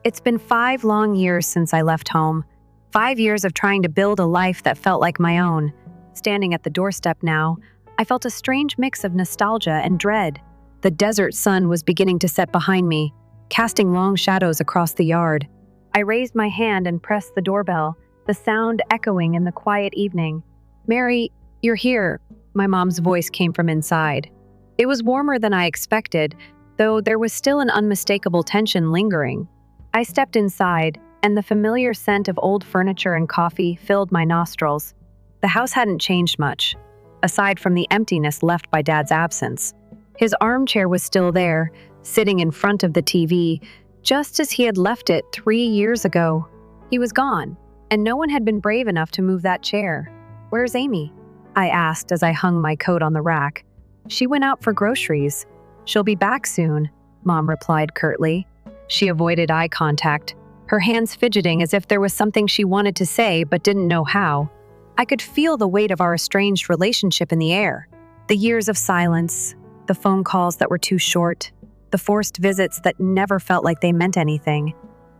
It's been 5 long years since I left home. 5 years of trying to build a life that felt like my own. Standing at the doorstep now, I felt a strange mix of nostalgia and dread. The desert sun was beginning to set behind me, casting long shadows across the yard. I raised my hand and pressed the doorbell, the sound echoing in the quiet evening. "Mary, you're here," my mom's voice came from inside. It was warmer than I expected, though there was still an unmistakable tension lingering. I stepped inside, and the familiar scent of old furniture and coffee filled my nostrils. The house hadn't changed much, aside from the emptiness left by Dad's absence. His armchair was still there, sitting in front of the TV, just as he had left it 3 years ago. He was gone, and no one had been brave enough to move that chair. "Where's Amy?" I asked as I hung my coat on the rack. "She went out for groceries. She'll be back soon," Mom replied curtly. She avoided eye contact, her hands fidgeting as if there was something she wanted to say but didn't know how. I could feel the weight of our estranged relationship in the air. The years of silence, the phone calls that were too short, the forced visits that never felt like they meant anything.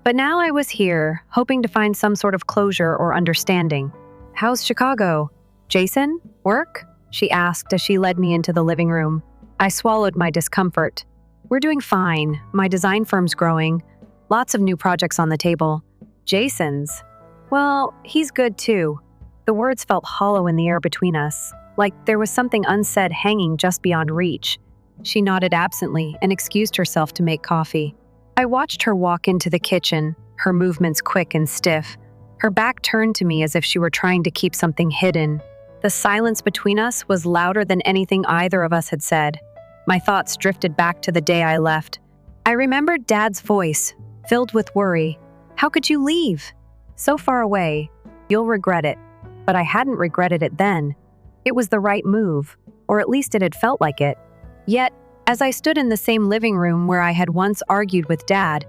But now I was here, hoping to find some sort of closure or understanding. "How's Chicago? Jason? Work?" she asked as she led me into the living room. I swallowed my discomfort. "We're doing fine. My design firm's growing. Lots of new projects on the table. Jason's? Well, he's good too." The words felt hollow in the air between us, like there was something unsaid hanging just beyond reach. She nodded absently and excused herself to make coffee. I watched her walk into the kitchen, her movements quick and stiff. Her back turned to me as if she were trying to keep something hidden. The silence between us was louder than anything either of us had said. My thoughts drifted back to the day I left. I remembered Dad's voice, filled with worry. "How could you leave? So far away. You'll regret it." But I hadn't regretted it then. It was the right move, or at least it had felt like it. Yet, as I stood in the same living room where I had once argued with Dad,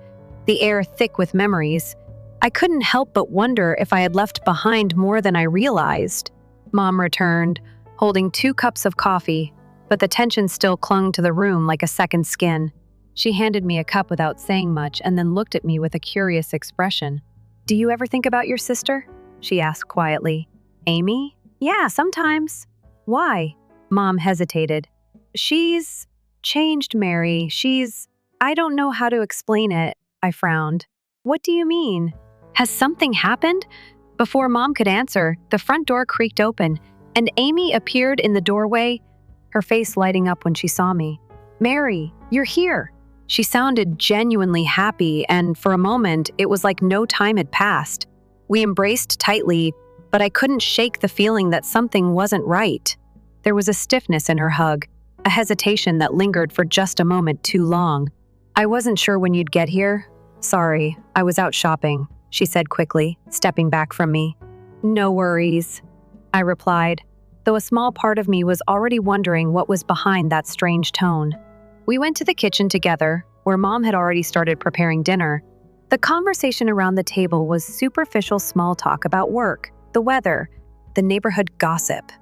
the air thick with memories, I couldn't help but wonder if I had left behind more than I realized. Mom returned, holding 2 cups of coffee, but the tension still clung to the room like a second skin. She handed me a cup without saying much and then looked at me with a curious expression. "Do you ever think about your sister?" she asked quietly. "Amy? Yeah, sometimes." "Why?" Mom hesitated. "She's changed, Mary. I don't know how to explain it," I frowned. "What do you mean? Has something happened?" Before Mom could answer, the front door creaked open, and Amy appeared in the doorway, her face lighting up when she saw me. "Mary, you're here." She sounded genuinely happy, and for a moment, it was like no time had passed. We embraced tightly, but I couldn't shake the feeling that something wasn't right. There was a stiffness in her hug, a hesitation that lingered for just a moment too long. "I wasn't sure when you'd get here. Sorry, I was out shopping," she said quickly, stepping back from me. "No worries," I replied, though a small part of me was already wondering what was behind that strange tone. We went to the kitchen together, where Mom had already started preparing dinner. The conversation around the table was superficial small talk about work, the weather, the neighborhood gossip.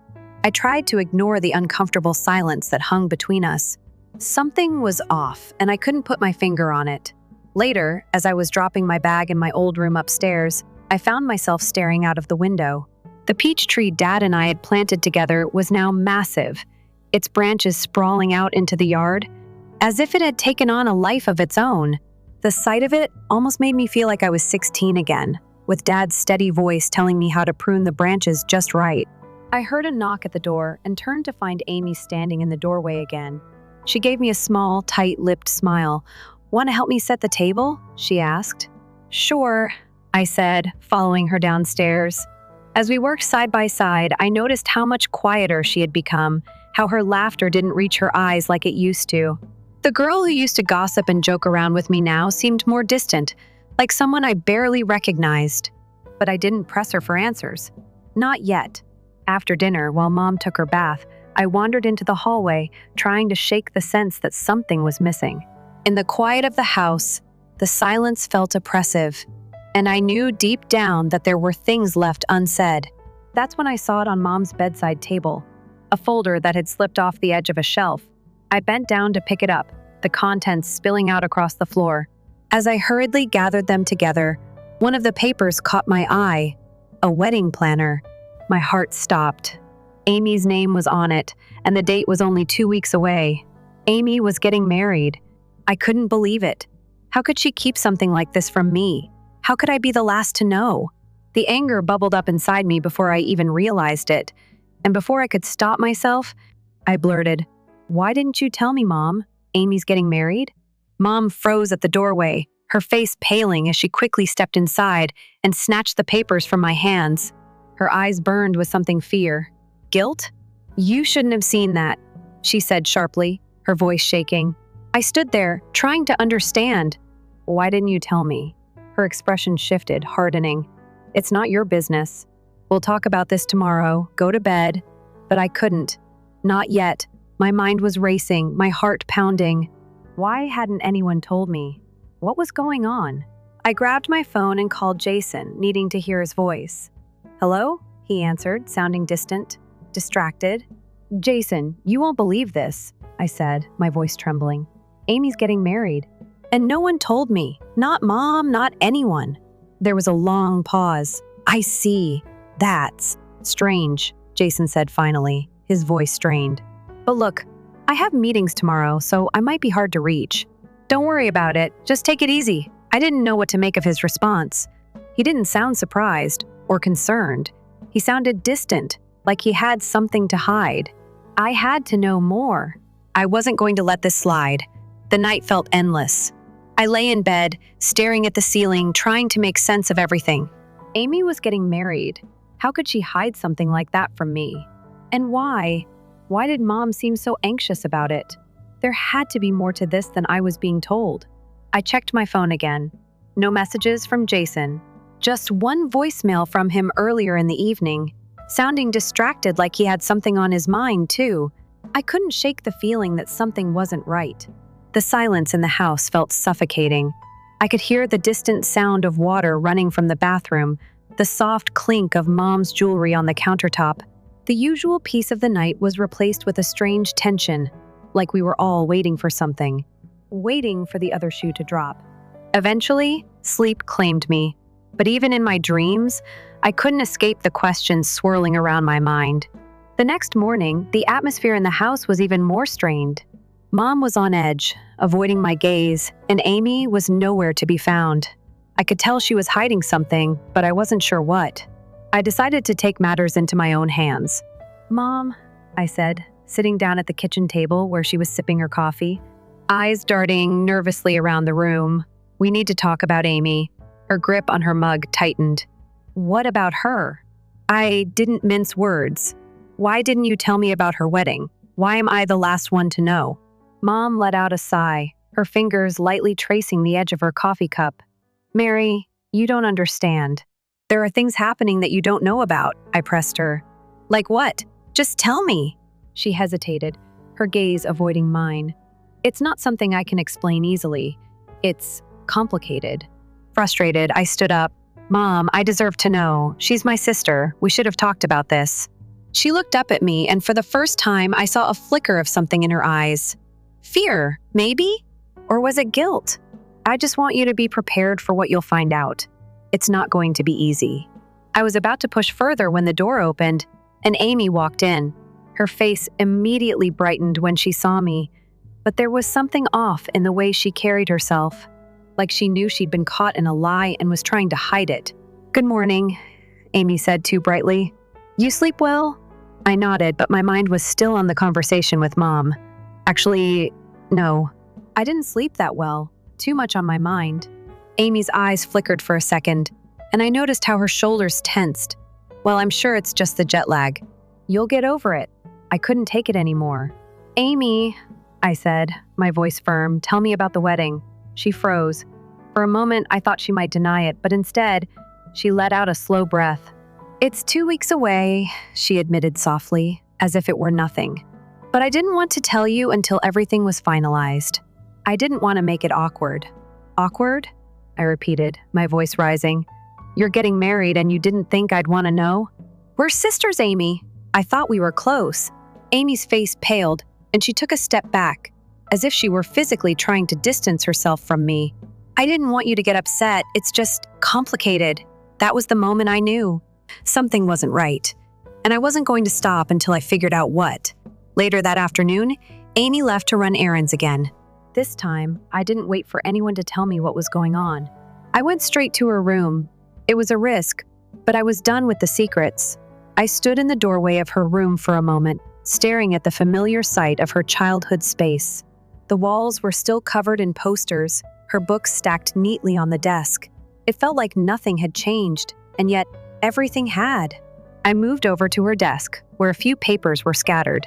I tried to ignore the uncomfortable silence that hung between us. Something was off, and I couldn't put my finger on it. Later, as I was dropping my bag in my old room upstairs, I found myself staring out of the window. The peach tree Dad and I had planted together was now massive, its branches sprawling out into the yard, as if it had taken on a life of its own. The sight of it almost made me feel like I was 16 again, with Dad's steady voice telling me how to prune the branches just right. I heard a knock at the door and turned to find Amy standing in the doorway again. She gave me a small, tight-lipped smile. "Want to help me set the table?" she asked. "Sure," I said, following her downstairs. As we worked side by side, I noticed how much quieter she had become, how her laughter didn't reach her eyes like it used to. The girl who used to gossip and joke around with me now seemed more distant, like someone I barely recognized. But I didn't press her for answers. Not yet. After dinner, while Mom took her bath, I wandered into the hallway, trying to shake the sense that something was missing. In the quiet of the house, the silence felt oppressive, and I knew deep down that there were things left unsaid. That's when I saw it on Mom's bedside table, a folder that had slipped off the edge of a shelf. I bent down to pick it up, the contents spilling out across the floor. As I hurriedly gathered them together, one of the papers caught my eye, a wedding planner. My heart stopped. Amy's name was on it, and the date was only 2 weeks away. Amy was getting married. I couldn't believe it. How could she keep something like this from me? How could I be the last to know? The anger bubbled up inside me before I even realized it, and before I could stop myself, I blurted, "Why didn't you tell me, Mom? Amy's getting married?" Mom froze at the doorway, her face paling as she quickly stepped inside and snatched the papers from my hands. Her eyes burned with something fear. Guilt? "You shouldn't have seen that," she said sharply, her voice shaking. I stood there, trying to understand. "Why didn't you tell me?" Her expression shifted, hardening. "It's not your business. We'll talk about this tomorrow. Go to bed." But I couldn't. Not yet. My mind was racing, my heart pounding. Why hadn't anyone told me? What was going on? I grabbed my phone and called Jason, needing to hear his voice. "Hello?" he answered, sounding distant, distracted. "Jason, you won't believe this," I said, my voice trembling. "Amy's getting married. And no one told me. Not Mom, not anyone." There was a long pause. "I see. That's strange," Jason said finally, his voice strained. "But look, I have meetings tomorrow, so I might be hard to reach. Don't worry about it. Just take it easy." I didn't know what to make of his response. He didn't sound surprised or concerned. He sounded distant, like he had something to hide. I had to know more. I wasn't going to let this slide. The night felt endless. I lay in bed, staring at the ceiling, trying to make sense of everything. Amy was getting married. How could she hide something like that from me? And why? Why did Mom seem so anxious about it? There had to be more to this than I was being told. I checked my phone again. No messages from Jason. Just one voicemail from him earlier in the evening, sounding distracted like he had something on his mind, too. I couldn't shake the feeling that something wasn't right. The silence in the house felt suffocating. I could hear the distant sound of water running from the bathroom, the soft clink of Mom's jewelry on the countertop. The usual peace of the night was replaced with a strange tension, like we were all waiting for something, waiting for the other shoe to drop. Eventually, sleep claimed me, but even in my dreams, I couldn't escape the questions swirling around my mind. The next morning, the atmosphere in the house was even more strained. Mom was on edge, avoiding my gaze, and Amy was nowhere to be found. I could tell she was hiding something, but I wasn't sure what. I decided to take matters into my own hands. "Mom," I said, sitting down at the kitchen table where she was sipping her coffee, eyes darting nervously around the room. "We need to talk about Amy." Her grip on her mug tightened. "What about her?" I didn't mince words. "Why didn't you tell me about her wedding? Why am I the last one to know?" Mom let out a sigh, her fingers lightly tracing the edge of her coffee cup. "Mary, you don't understand. There are things happening that you don't know about," I pressed her. "Like what? Just tell me." She hesitated, her gaze avoiding mine. "It's not something I can explain easily. It's complicated." Frustrated, I stood up. "Mom, I deserve to know. She's my sister. We should have talked about this." She looked up at me, and for the first time, I saw a flicker of something in her eyes. Fear, maybe? Or was it guilt? "I just want you to be prepared for what you'll find out. It's not going to be easy." I was about to push further when the door opened, and Amy walked in. Her face immediately brightened when she saw me, but there was something off in the way she carried herself, like she knew she'd been caught in a lie and was trying to hide it. "Good morning," Amy said too brightly. "You sleep well?" I nodded, but my mind was still on the conversation with Mom. Actually, no. I didn't sleep that well. Too much on my mind. Amy's eyes flickered for a second, and I noticed how her shoulders tensed. "Well, I'm sure it's just the jet lag. You'll get over it." I couldn't take it anymore. "Amy," I said, my voice firm, "tell me about the wedding." She froze. For a moment, I thought she might deny it, but instead, she let out a slow breath. "It's 2 weeks away," she admitted softly, as if it were nothing. "But I didn't want to tell you until everything was finalized. I didn't want to make it awkward." "Awkward?" I repeated, my voice rising. "You're getting married and you didn't think I'd want to know?" "We're sisters, Amy. I thought we were close." Amy's face paled, and she took a step back, as if she were physically trying to distance herself from me. I didn't want you to get upset. It's just complicated. That was the moment I knew. Something wasn't right. And I wasn't going to stop until I figured out what. Later that afternoon, Amy left to run errands again. This time, I didn't wait for anyone to tell me what was going on. I went straight to her room. It was a risk, but I was done with the secrets. I stood in the doorway of her room for a moment, staring at the familiar sight of her childhood space. The walls were still covered in posters, her books stacked neatly on the desk. It felt like nothing had changed, and yet everything had. I moved over to her desk, where a few papers were scattered.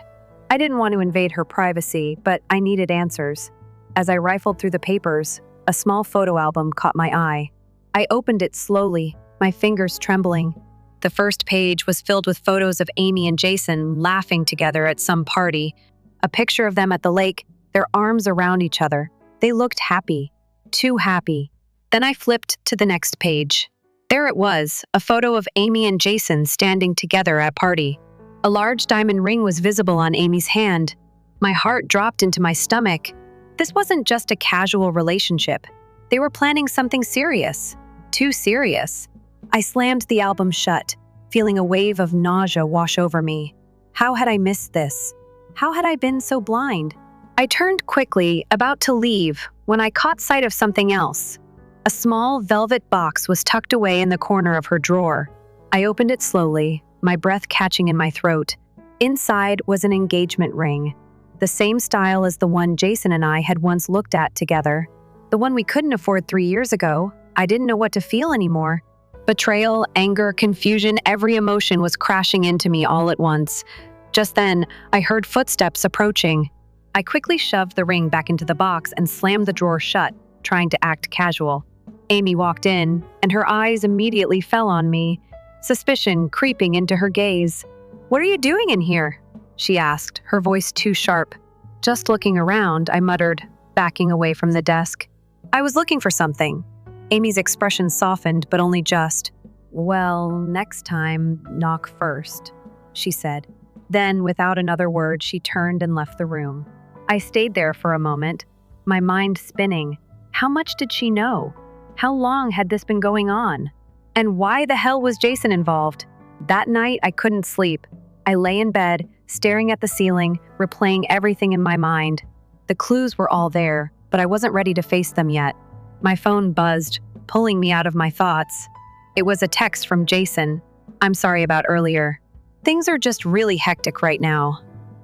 I didn't want to invade her privacy, but I needed answers. As I rifled through the papers, a small photo album caught my eye. I opened it slowly, my fingers trembling. The first page was filled with photos of Amy and Jason laughing together at some party. A picture of them at the lake, their arms around each other. They looked happy, too happy. Then I flipped to the next page. There it was, a photo of Amy and Jason standing together at a party. A large diamond ring was visible on Amy's hand. My heart dropped into my stomach. This wasn't just a casual relationship. They were planning something serious. Too serious. I slammed the album shut, feeling a wave of nausea wash over me. How had I missed this? How had I been so blind? I turned quickly, about to leave, when I caught sight of something else. A small velvet box was tucked away in the corner of her drawer. I opened it slowly, my breath catching in my throat. Inside was an engagement ring, the same style as the one Jason and I had once looked at together. The one we couldn't afford 3 years ago. I didn't know what to feel anymore. Betrayal, anger, confusion, every emotion was crashing into me all at once. Just then, I heard footsteps approaching. I quickly shoved the ring back into the box and slammed the drawer shut, trying to act casual. Amy walked in, and her eyes immediately fell on me, suspicion creeping into her gaze. "What are you doing in here?" she asked, her voice too sharp. Just looking around, I muttered, backing away from the desk. "I was looking for something." Amy's expression softened, but only just. "Well, next time, knock first," she said. Then, without another word, she turned and left the room. I stayed there for a moment, my mind spinning. How much did she know? How long had this been going on? And why the hell was Jason involved? That night, I couldn't sleep. I lay in bed, staring at the ceiling, replaying everything in my mind. The clues were all there, but I wasn't ready to face them yet. My phone buzzed, pulling me out of my thoughts. It was a text from Jason. "I'm sorry about earlier. Things are just really hectic right now."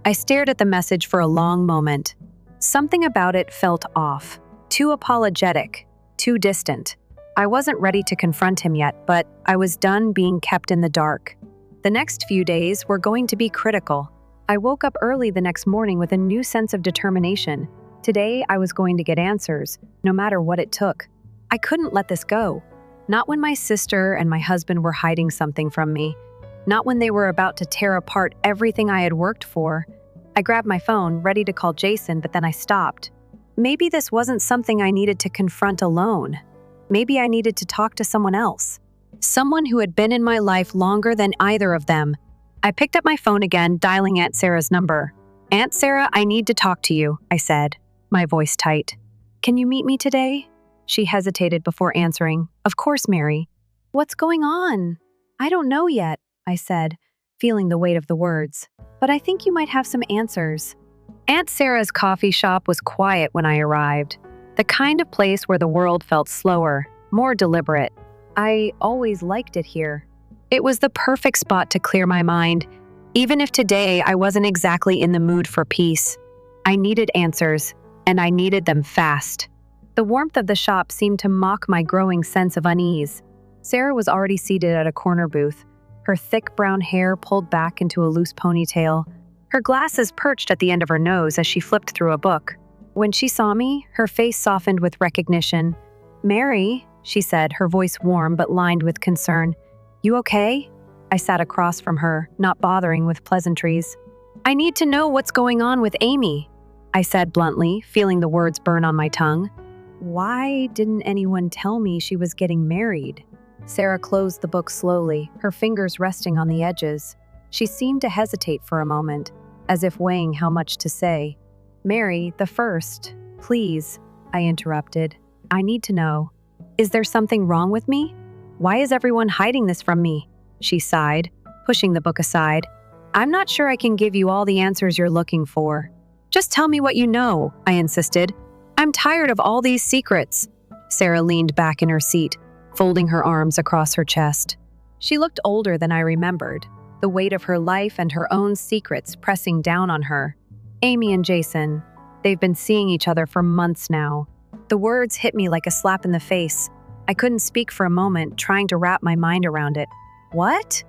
I stared at the message for a long moment. Something about it felt off, too apologetic, too distant. I wasn't ready to confront him yet, but I was done being kept in the dark. The next few days were going to be critical. I woke up early the next morning with a new sense of determination. Today, I was going to get answers, no matter what it took. I couldn't let this go. Not when my sister and my husband were hiding something from me. Not when they were about to tear apart everything I had worked for. I grabbed my phone, ready to call Jason, but then I stopped. Maybe this wasn't something I needed to confront alone. Maybe I needed to talk to someone else. Someone who had been in my life longer than either of them. I picked up my phone again, dialing Aunt Sarah's number. "Aunt Sarah, I need to talk to you," I said, my voice tight. "Can you meet me today?" She hesitated before answering. "Of course, Mary." "What's going on?" "I don't know yet," I said, feeling the weight of the words. "But I think you might have some answers." Aunt Sarah's coffee shop was quiet when I arrived. The kind of place where the world felt slower, more deliberate. I always liked it here. It was the perfect spot to clear my mind, even if today I wasn't exactly in the mood for peace. I needed answers, and I needed them fast. The warmth of the shop seemed to mock my growing sense of unease. Sarah was already seated at a corner booth, her thick brown hair pulled back into a loose ponytail, her glasses perched at the end of her nose as she flipped through a book. When she saw me, her face softened with recognition. "Mary," she said, her voice warm but lined with concern. "You okay?" I sat across from her, not bothering with pleasantries. "I need to know what's going on with Amy," I said bluntly, feeling the words burn on my tongue. "Why didn't anyone tell me she was getting married?" Sarah closed the book slowly, her fingers resting on the edges. She seemed to hesitate for a moment, as if weighing how much to say. "Mary, the first, please," I interrupted. I need to know. Is there something wrong with me? Why is everyone hiding this from me? She sighed, pushing the book aside. I'm not sure I can give you all the answers you're looking for. Just tell me what you know, I insisted. I'm tired of all these secrets. Sarah leaned back in her seat, folding her arms across her chest. She looked older than I remembered, the weight of her life and her own secrets pressing down on her. Amy and Jason, they've been seeing each other for months now. The words hit me like a slap in the face. I couldn't speak for a moment, trying to wrap my mind around it. What?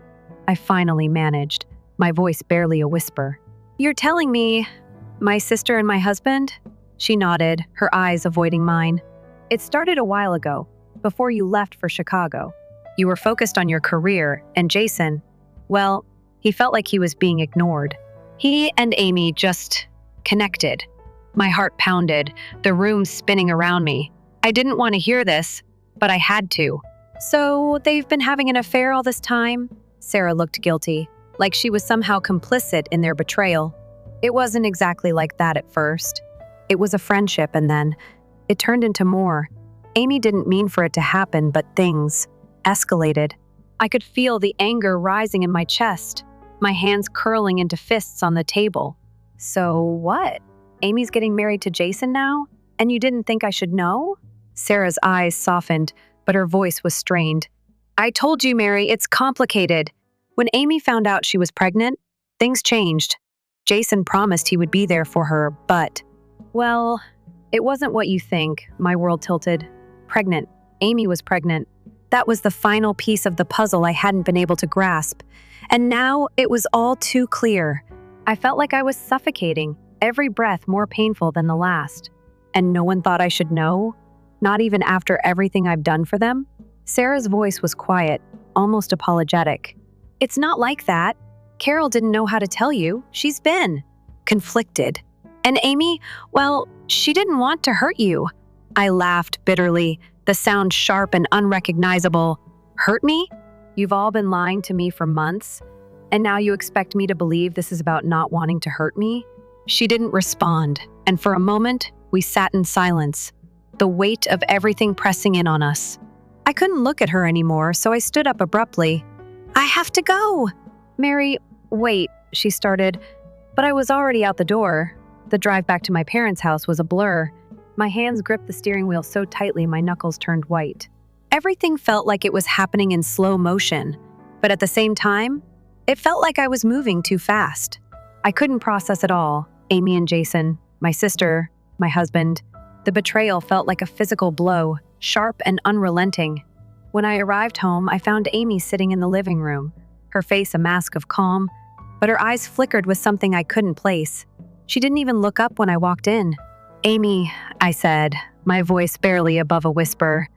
I finally managed, my voice barely a whisper. You're telling me my sister and my husband? She nodded, her eyes avoiding mine. It started a while ago, before you left for Chicago. You were focused on your career, and Jason, well, he felt like he was being ignored. He and Amy just connected. My heart pounded, the room spinning around me. I didn't want to hear this, but I had to. So they've been having an affair all this time? Sarah looked guilty, like she was somehow complicit in their betrayal. It wasn't exactly like that at first. It was a friendship, and then it turned into more. Amy didn't mean for it to happen, but things escalated. I could feel the anger rising in my chest, my hands curling into fists on the table. So what? Amy's getting married to Jason now? And you didn't think I should know? Sarah's eyes softened, but her voice was strained. I told you, Mary, it's complicated. When Amy found out she was pregnant, things changed. Jason promised he would be there for her, but, well, it wasn't what you think. My world tilted. Pregnant. Amy was pregnant. That was the final piece of the puzzle I hadn't been able to grasp. And now it was all too clear. I felt like I was suffocating, every breath more painful than the last. And no one thought I should know? Not even after everything I've done for them? Sarah's voice was quiet, almost apologetic. It's not like that. Carol didn't know how to tell you. She's been conflicted. And Amy, well, she didn't want to hurt you. I laughed bitterly, the sound sharp and unrecognizable. Hurt me? You've all been lying to me for months, and now you expect me to believe this is about not wanting to hurt me? She didn't respond, and for a moment, we sat in silence, the weight of everything pressing in on us. I couldn't look at her anymore, so I stood up abruptly. I have to go. Mary, wait, she started, but I was already out the door. The drive back to my parents' house was a blur. My hands gripped the steering wheel so tightly my knuckles turned white. Everything felt like it was happening in slow motion, but at the same time, it felt like I was moving too fast. I couldn't process it all. Amy and Jason, my sister, my husband. The betrayal felt like a physical blow, sharp and unrelenting. When I arrived home, I found Amy sitting in the living room, her face a mask of calm, but her eyes flickered with something I couldn't place. She didn't even look up when I walked in. Amy, I said, my voice barely above a whisper,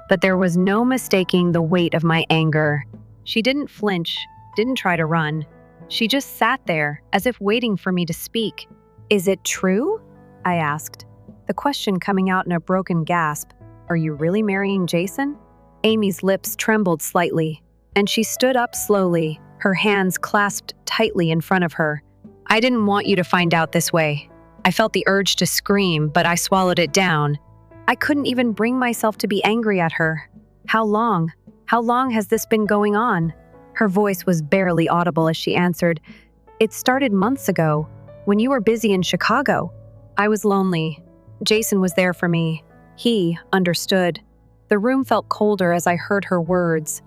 but there was no mistaking the weight of my anger. She didn't flinch, didn't try to run. She just sat there, as if waiting for me to speak. Is it true? I asked, the question coming out in a broken gasp. Are you really marrying Jason? Amy's lips trembled slightly, and she stood up slowly, her hands clasped tightly in front of her. I didn't want you to find out this way. I felt the urge to scream, but I swallowed it down. I couldn't even bring myself to be angry at her. How long? How long has this been going on? Her voice was barely audible as she answered, It started months ago, when you were busy in Chicago. I was lonely. Jason was there for me. He understood. The room felt colder as I heard her words.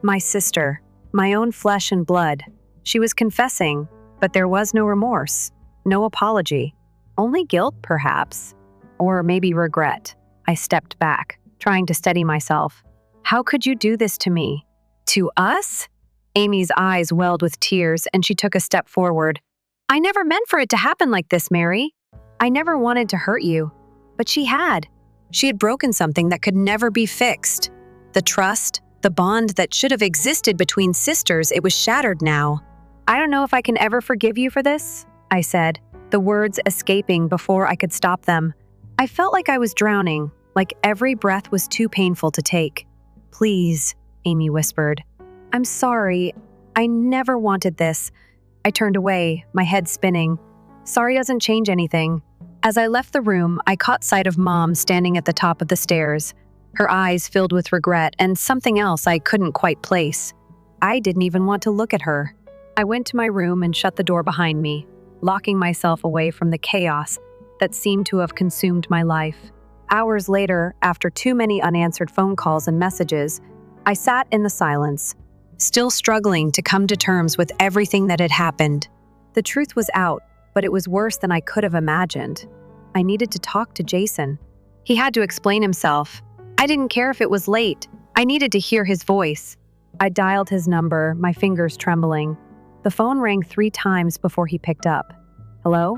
My sister, my own flesh and blood. She was confessing, but there was no remorse, no apology. Only guilt, perhaps. Or maybe regret. I stepped back, trying to steady myself. How could you do this to me? To us? Amy's eyes welled with tears, and she took a step forward. I never meant for it to happen like this, Mary. I never wanted to hurt you. But she had. She had broken something that could never be fixed. The trust, the bond that should have existed between sisters, it was shattered now. I don't know if I can ever forgive you for this, I said, the words escaping before I could stop them. I felt like I was drowning, like every breath was too painful to take. Please, Amy whispered. I'm sorry. I never wanted this. I turned away, my head spinning. Sorry doesn't change anything. As I left the room, I caught sight of Mom standing at the top of the stairs, her eyes filled with regret and something else I couldn't quite place. I didn't even want to look at her. I went to my room and shut the door behind me, locking myself away from the chaos that seemed to have consumed my life. Hours later, after too many unanswered phone calls and messages, I sat in the silence, still struggling to come to terms with everything that had happened. The truth was out, but it was worse than I could have imagined. I needed to talk to Jason. He had to explain himself. I didn't care if it was late. I needed to hear his voice. I dialed his number, my fingers trembling. The phone rang 3 times before he picked up. Hello?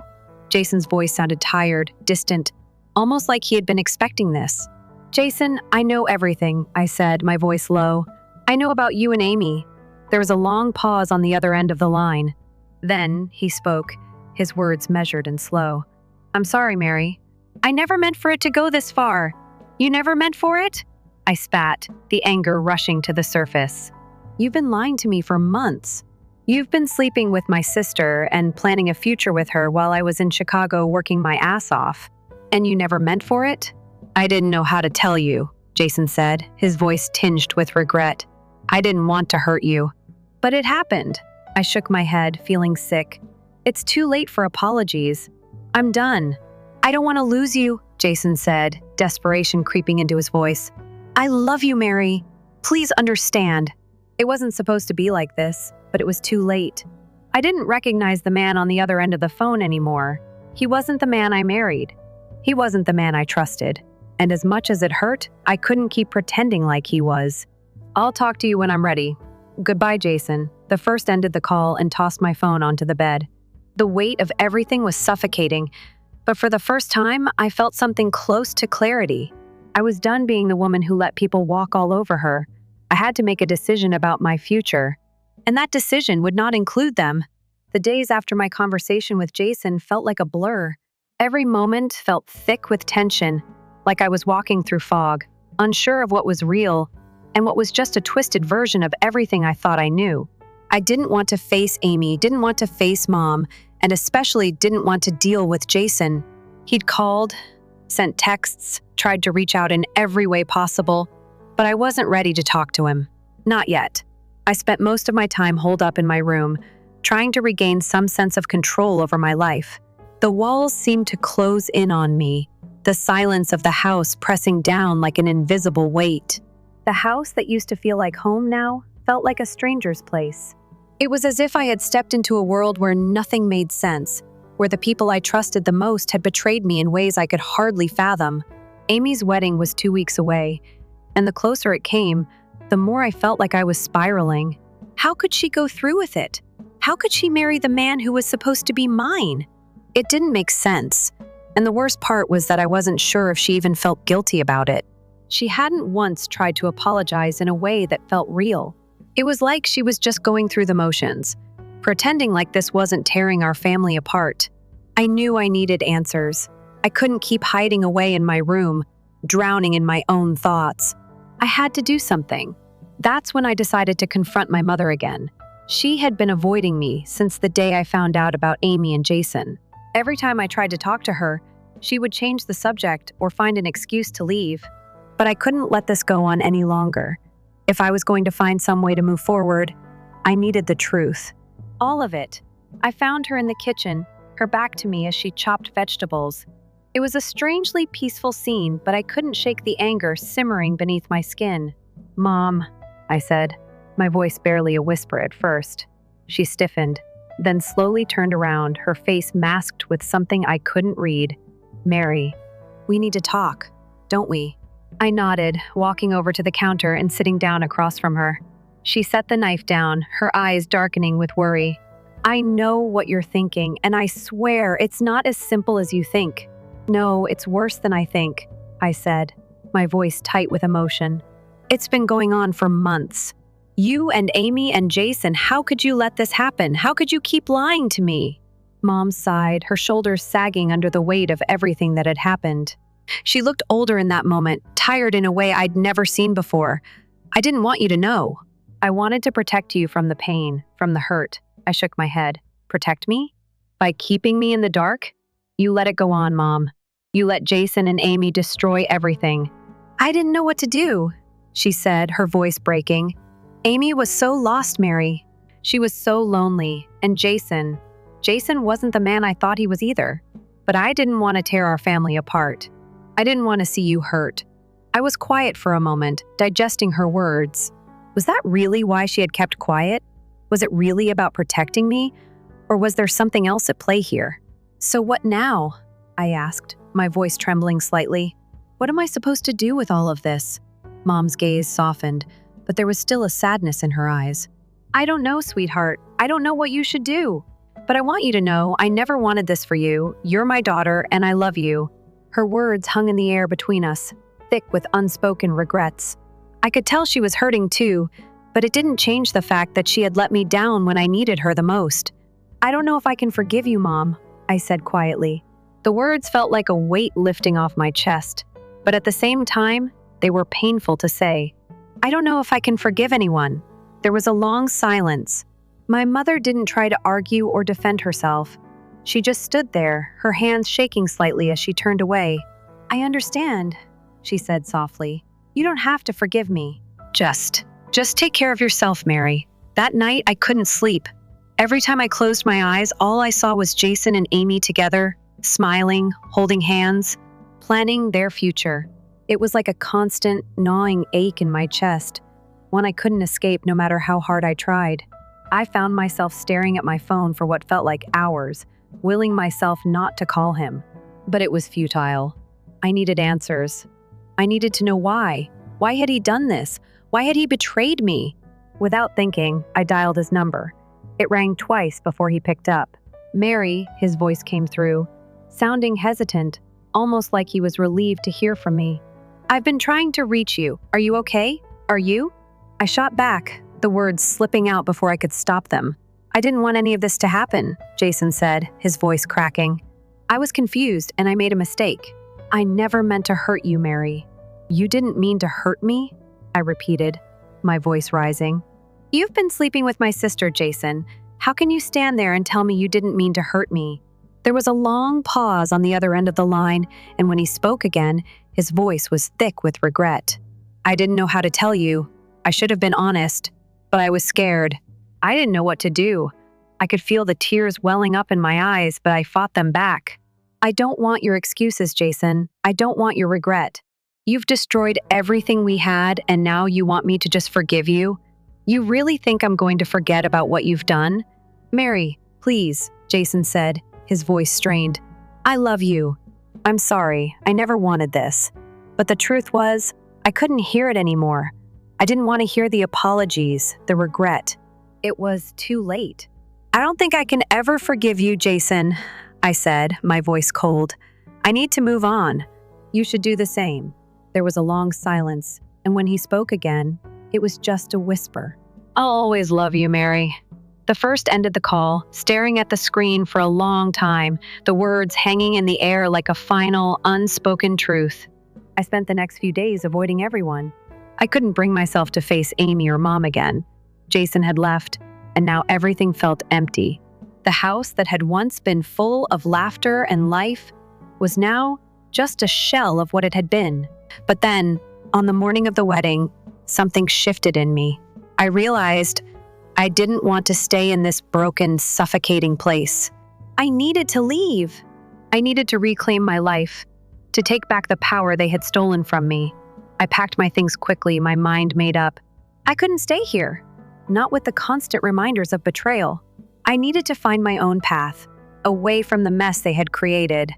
Jason's voice sounded tired, distant, almost like he had been expecting this. Jason, I know everything, I said, my voice low. I know about you and Amy. There was a long pause on the other end of the line. Then he spoke, his words measured and slow. I'm sorry, Mary. I never meant for it to go this far. You never meant for it? I spat, the anger rushing to the surface. You've been lying to me for months. You've been sleeping with my sister and planning a future with her while I was in Chicago working my ass off. And you never meant for it? I didn't know how to tell you, Jason said, his voice tinged with regret. I didn't want to hurt you. But it happened. I shook my head, feeling sick. It's too late for apologies. I'm done. I don't want to lose you, Jason said, desperation creeping into his voice. I love you, Mary. Please understand. It wasn't supposed to be like this, but it was too late. I didn't recognize the man on the other end of the phone anymore. He wasn't the man I married. He wasn't the man I trusted. And as much as it hurt, I couldn't keep pretending like he was. I'll talk to you when I'm ready. Goodbye, Jason. The first ended the call and tossed my phone onto the bed. The weight of everything was suffocating, but for the first time, I felt something close to clarity. I was done being the woman who let people walk all over her. I had to make a decision about my future, and that decision would not include them. The days after my conversation with Jason felt like a blur. Every moment felt thick with tension, like I was walking through fog, unsure of what was real and what was just a twisted version of everything I thought I knew. I didn't want to face Amy, didn't want to face Mom, and especially didn't want to deal with Jason. He'd called, sent texts, tried to reach out in every way possible, but I wasn't ready to talk to him. Not yet. I spent most of my time holed up in my room, trying to regain some sense of control over my life. The walls seemed to close in on me, the silence of the house pressing down like an invisible weight. The house that used to feel like home now felt like a stranger's place. It was as if I had stepped into a world where nothing made sense, where the people I trusted the most had betrayed me in ways I could hardly fathom. Amy's wedding was 2 weeks away, and the closer it came, the more I felt like I was spiraling. How could she go through with it? How could she marry the man who was supposed to be mine? It didn't make sense, and the worst part was that I wasn't sure if she even felt guilty about it. She hadn't once tried to apologize in a way that felt real. It was like she was just going through the motions, pretending like this wasn't tearing our family apart. I knew I needed answers. I couldn't keep hiding away in my room, drowning in my own thoughts. I had to do something. That's when I decided to confront my mother again. She had been avoiding me since the day I found out about Amy and Jason. Every time I tried to talk to her, she would change the subject or find an excuse to leave. But I couldn't let this go on any longer. If I was going to find some way to move forward, I needed the truth. All of it. I found her in the kitchen, her back to me as she chopped vegetables. It was a strangely peaceful scene, but I couldn't shake the anger simmering beneath my skin. Mom, I said, my voice barely a whisper at first. She stiffened, then slowly turned around, her face masked with something I couldn't read. Mary, we need to talk, don't we? I nodded, walking over to the counter and sitting down across from her. She set the knife down, her eyes darkening with worry. I know what you're thinking, and I swear it's not as simple as you think. No, it's worse than I think, I said, my voice tight with emotion. It's been going on for months. You and Amy and Jason, how could you let this happen? How could you keep lying to me? Mom sighed, her shoulders sagging under the weight of everything that had happened. She looked older in that moment, tired in a way I'd never seen before. I didn't want you to know. I wanted to protect you from the pain, from the hurt. I shook my head. Protect me? By keeping me in the dark? You let it go on, Mom. You let Jason and Amy destroy everything. I didn't know what to do, she said, her voice breaking. Amy was so lost, Mary. She was so lonely. And Jason wasn't the man I thought he was either. But I didn't want to tear our family apart. I didn't want to see you hurt. I was quiet for a moment, digesting her words. Was that really why she had kept quiet? Was it really about protecting me? Or was there something else at play here? So what now? I asked, my voice trembling slightly. What am I supposed to do with all of this? Mom's gaze softened, but there was still a sadness in her eyes. I don't know, sweetheart. I don't know what you should do. But I want you to know I never wanted this for you. You're my daughter, and I love you. Her words hung in the air between us, thick with unspoken regrets. I could tell she was hurting too, but it didn't change the fact that she had let me down when I needed her the most. I don't know if I can forgive you, Mom, I said quietly. The words felt like a weight lifting off my chest, but at the same time, they were painful to say. I don't know if I can forgive anyone. There was a long silence. My mother didn't try to argue or defend herself. She just stood there, her hands shaking slightly as she turned away. I understand, she said softly. You don't have to forgive me. Just take care of yourself, Mary. That night, I couldn't sleep. Every time I closed my eyes, all I saw was Jason and Amy together, smiling, holding hands, planning their future. It was like a constant, gnawing ache in my chest, one I couldn't escape no matter how hard I tried. I found myself staring at my phone for what felt like hours, willing myself not to call him. But it was futile. I needed answers. I needed to know why. Why had he done this? Why had he betrayed me? Without thinking, I dialed his number. It rang twice before he picked up. Mary, his voice came through, sounding hesitant, almost like he was relieved to hear from me. I've been trying to reach you. Are you okay? Are you? I shot back, the words slipping out before I could stop them. I didn't want any of this to happen, Jason said, his voice cracking. I was confused and I made a mistake. I never meant to hurt you, Mary. You didn't mean to hurt me? I repeated, my voice rising. You've been sleeping with my sister, Jason. How can you stand there and tell me you didn't mean to hurt me? There was a long pause on the other end of the line, and when he spoke again, his voice was thick with regret. I didn't know how to tell you. I should have been honest, but I was scared. I didn't know what to do. I could feel the tears welling up in my eyes, but I fought them back. I don't want your excuses, Jason. I don't want your regret. You've destroyed everything we had, and now you want me to just forgive you? You really think I'm going to forget about what you've done? Mary, please, Jason said, his voice strained. I love you. I'm sorry, I never wanted this. But the truth was, I couldn't hear it anymore. I didn't want to hear the apologies, the regret. It was too late. I don't think I can ever forgive you, Jason, I said, my voice cold. I need to move on. You should do the same. There was a long silence, and when he spoke again, it was just a whisper. I'll always love you, Mary. The first ended the call, staring at the screen for a long time, the words hanging in the air like a final, unspoken truth. I spent the next few days avoiding everyone. I couldn't bring myself to face Amy or Mom again. Jason had left, and now everything felt empty. The house that had once been full of laughter and life was now just a shell of what it had been. But then, on the morning of the wedding, something shifted in me. I realized I didn't want to stay in this broken, suffocating place. I needed to leave. I needed to reclaim my life, to take back the power they had stolen from me. I packed my things quickly, my mind made up. I couldn't stay here, not with the constant reminders of betrayal. I needed to find my own path, away from the mess they had created.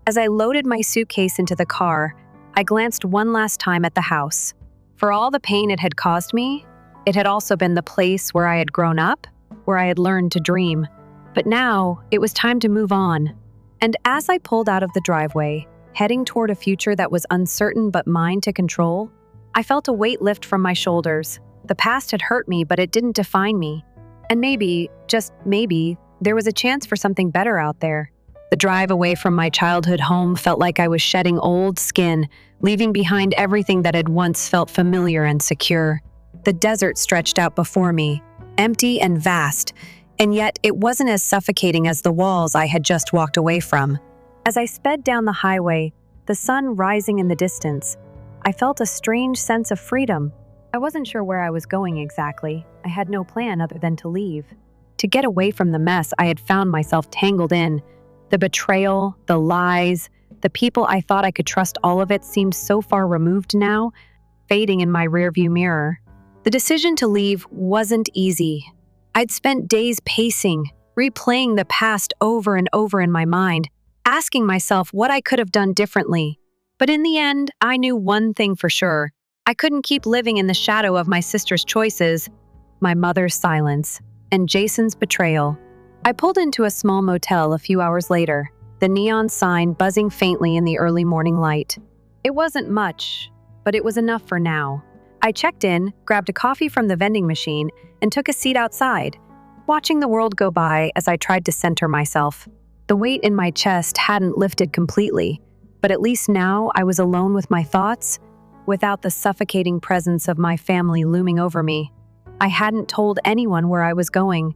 As I loaded my suitcase into the car, I glanced one last time at the house. For all the pain it had caused me, it had also been the place where I had grown up, where I had learned to dream. But now, it was time to move on. And as I pulled out of the driveway, heading toward a future that was uncertain but mine to control, I felt a weight lift from my shoulders. The past had hurt me, but it didn't define me. And maybe, just maybe, there was a chance for something better out there. The drive away from my childhood home felt like I was shedding old skin, leaving behind everything that had once felt familiar and secure. The desert stretched out before me, empty and vast, and yet it wasn't as suffocating as the walls I had just walked away from. As I sped down the highway, the sun rising in the distance, I felt a strange sense of freedom. I wasn't sure where I was going exactly. I had no plan other than to leave. To get away from the mess I had found myself tangled in. The betrayal, the lies, the people I thought I could trust, all of it seemed so far removed now, fading in my rearview mirror. The decision to leave wasn't easy. I'd spent days pacing, replaying the past over and over in my mind, asking myself what I could have done differently. But in the end, I knew one thing for sure. I couldn't keep living in the shadow of my sister's choices, my mother's silence, and Jason's betrayal. I pulled into a small motel a few hours later, the neon sign buzzing faintly in the early morning light. It wasn't much, but it was enough for now. I checked in, grabbed a coffee from the vending machine, and took a seat outside, watching the world go by as I tried to center myself. The weight in my chest hadn't lifted completely, but at least now I was alone with my thoughts, without the suffocating presence of my family looming over me. I hadn't told anyone where I was going.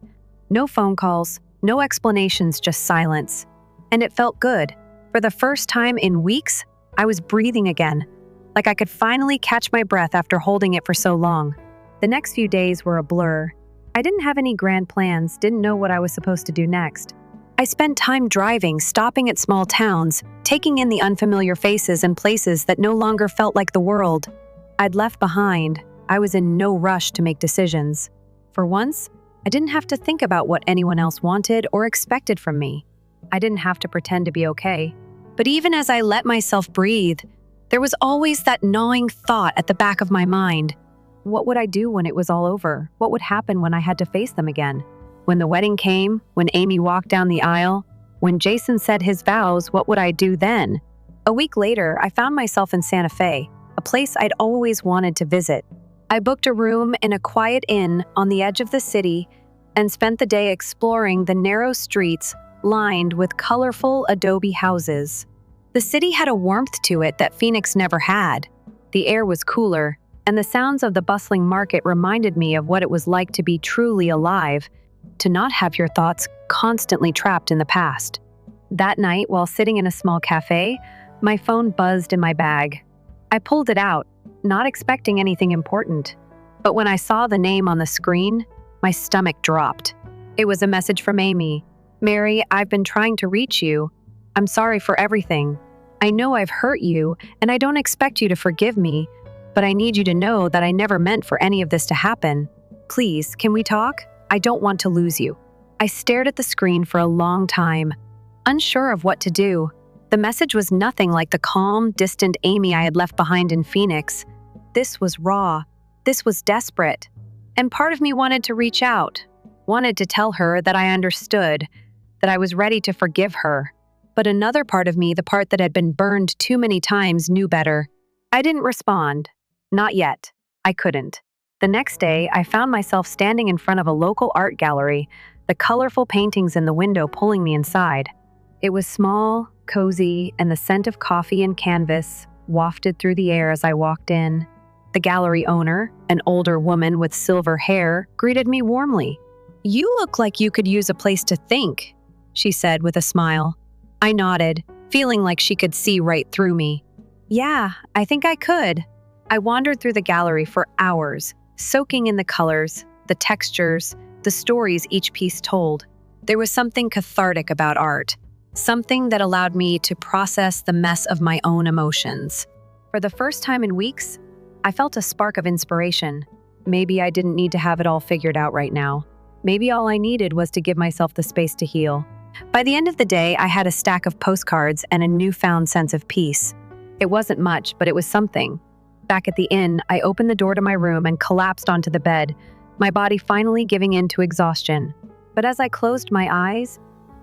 No phone calls, no explanations, just silence. And it felt good. For the first time in weeks, I was breathing again, like I could finally catch my breath after holding it for so long. The next few days were a blur. I didn't have any grand plans, didn't know what I was supposed to do next. I spent time driving, stopping at small towns, taking in the unfamiliar faces and places that no longer felt like the world I'd left behind. I was in no rush to make decisions. For once, I didn't have to think about what anyone else wanted or expected from me. I didn't have to pretend to be okay. But even as I let myself breathe, there was always that gnawing thought at the back of my mind. What would I do when it was all over? What would happen when I had to face them again? When the wedding came, when Amy walked down the aisle, when Jason said his vows, what would I do then? A week later, I found myself in Santa Fe, a place I'd always wanted to visit. I booked a room in a quiet inn on the edge of the city and spent the day exploring the narrow streets lined with colorful adobe houses. The city had a warmth to it that Phoenix never had. The air was cooler, and the sounds of the bustling market reminded me of what it was like to be truly alive, to not have your thoughts constantly trapped in the past. That night, while sitting in a small cafe, my phone buzzed in my bag. I pulled it out, not expecting anything important. But when I saw the name on the screen, my stomach dropped. It was a message from Amy. "Mary, I've been trying to reach you. I'm sorry for everything. I know I've hurt you, and I don't expect you to forgive me, but I need you to know that I never meant for any of this to happen. Please, can we talk? I don't want to lose you." I stared at the screen for a long time, unsure of what to do. The message was nothing like the calm, distant Amy I had left behind in Phoenix. This was raw. This was desperate. And part of me wanted to reach out, wanted to tell her that I understood, that I was ready to forgive her. But another part of me, the part that had been burned too many times, knew better. I didn't respond. Not yet. I couldn't. The next day, I found myself standing in front of a local art gallery, the colorful paintings in the window pulling me inside. It was small, cozy, and the scent of coffee and canvas wafted through the air as I walked in. The gallery owner, an older woman with silver hair, greeted me warmly. "You look like you could use a place to think," she said with a smile. I nodded, feeling like she could see right through me. "Yeah, I think I could." I wandered through the gallery for hours, soaking in the colors, the textures, the stories each piece told. There was something cathartic about art, something that allowed me to process the mess of my own emotions. For the first time in weeks, I felt a spark of inspiration. Maybe I didn't need to have it all figured out right now. Maybe all I needed was to give myself the space to heal. By the end of the day, I had a stack of postcards and a newfound sense of peace. It wasn't much, but it was something. Back at the inn, I opened the door to my room and collapsed onto the bed, my body finally giving in to exhaustion. But as I closed my eyes,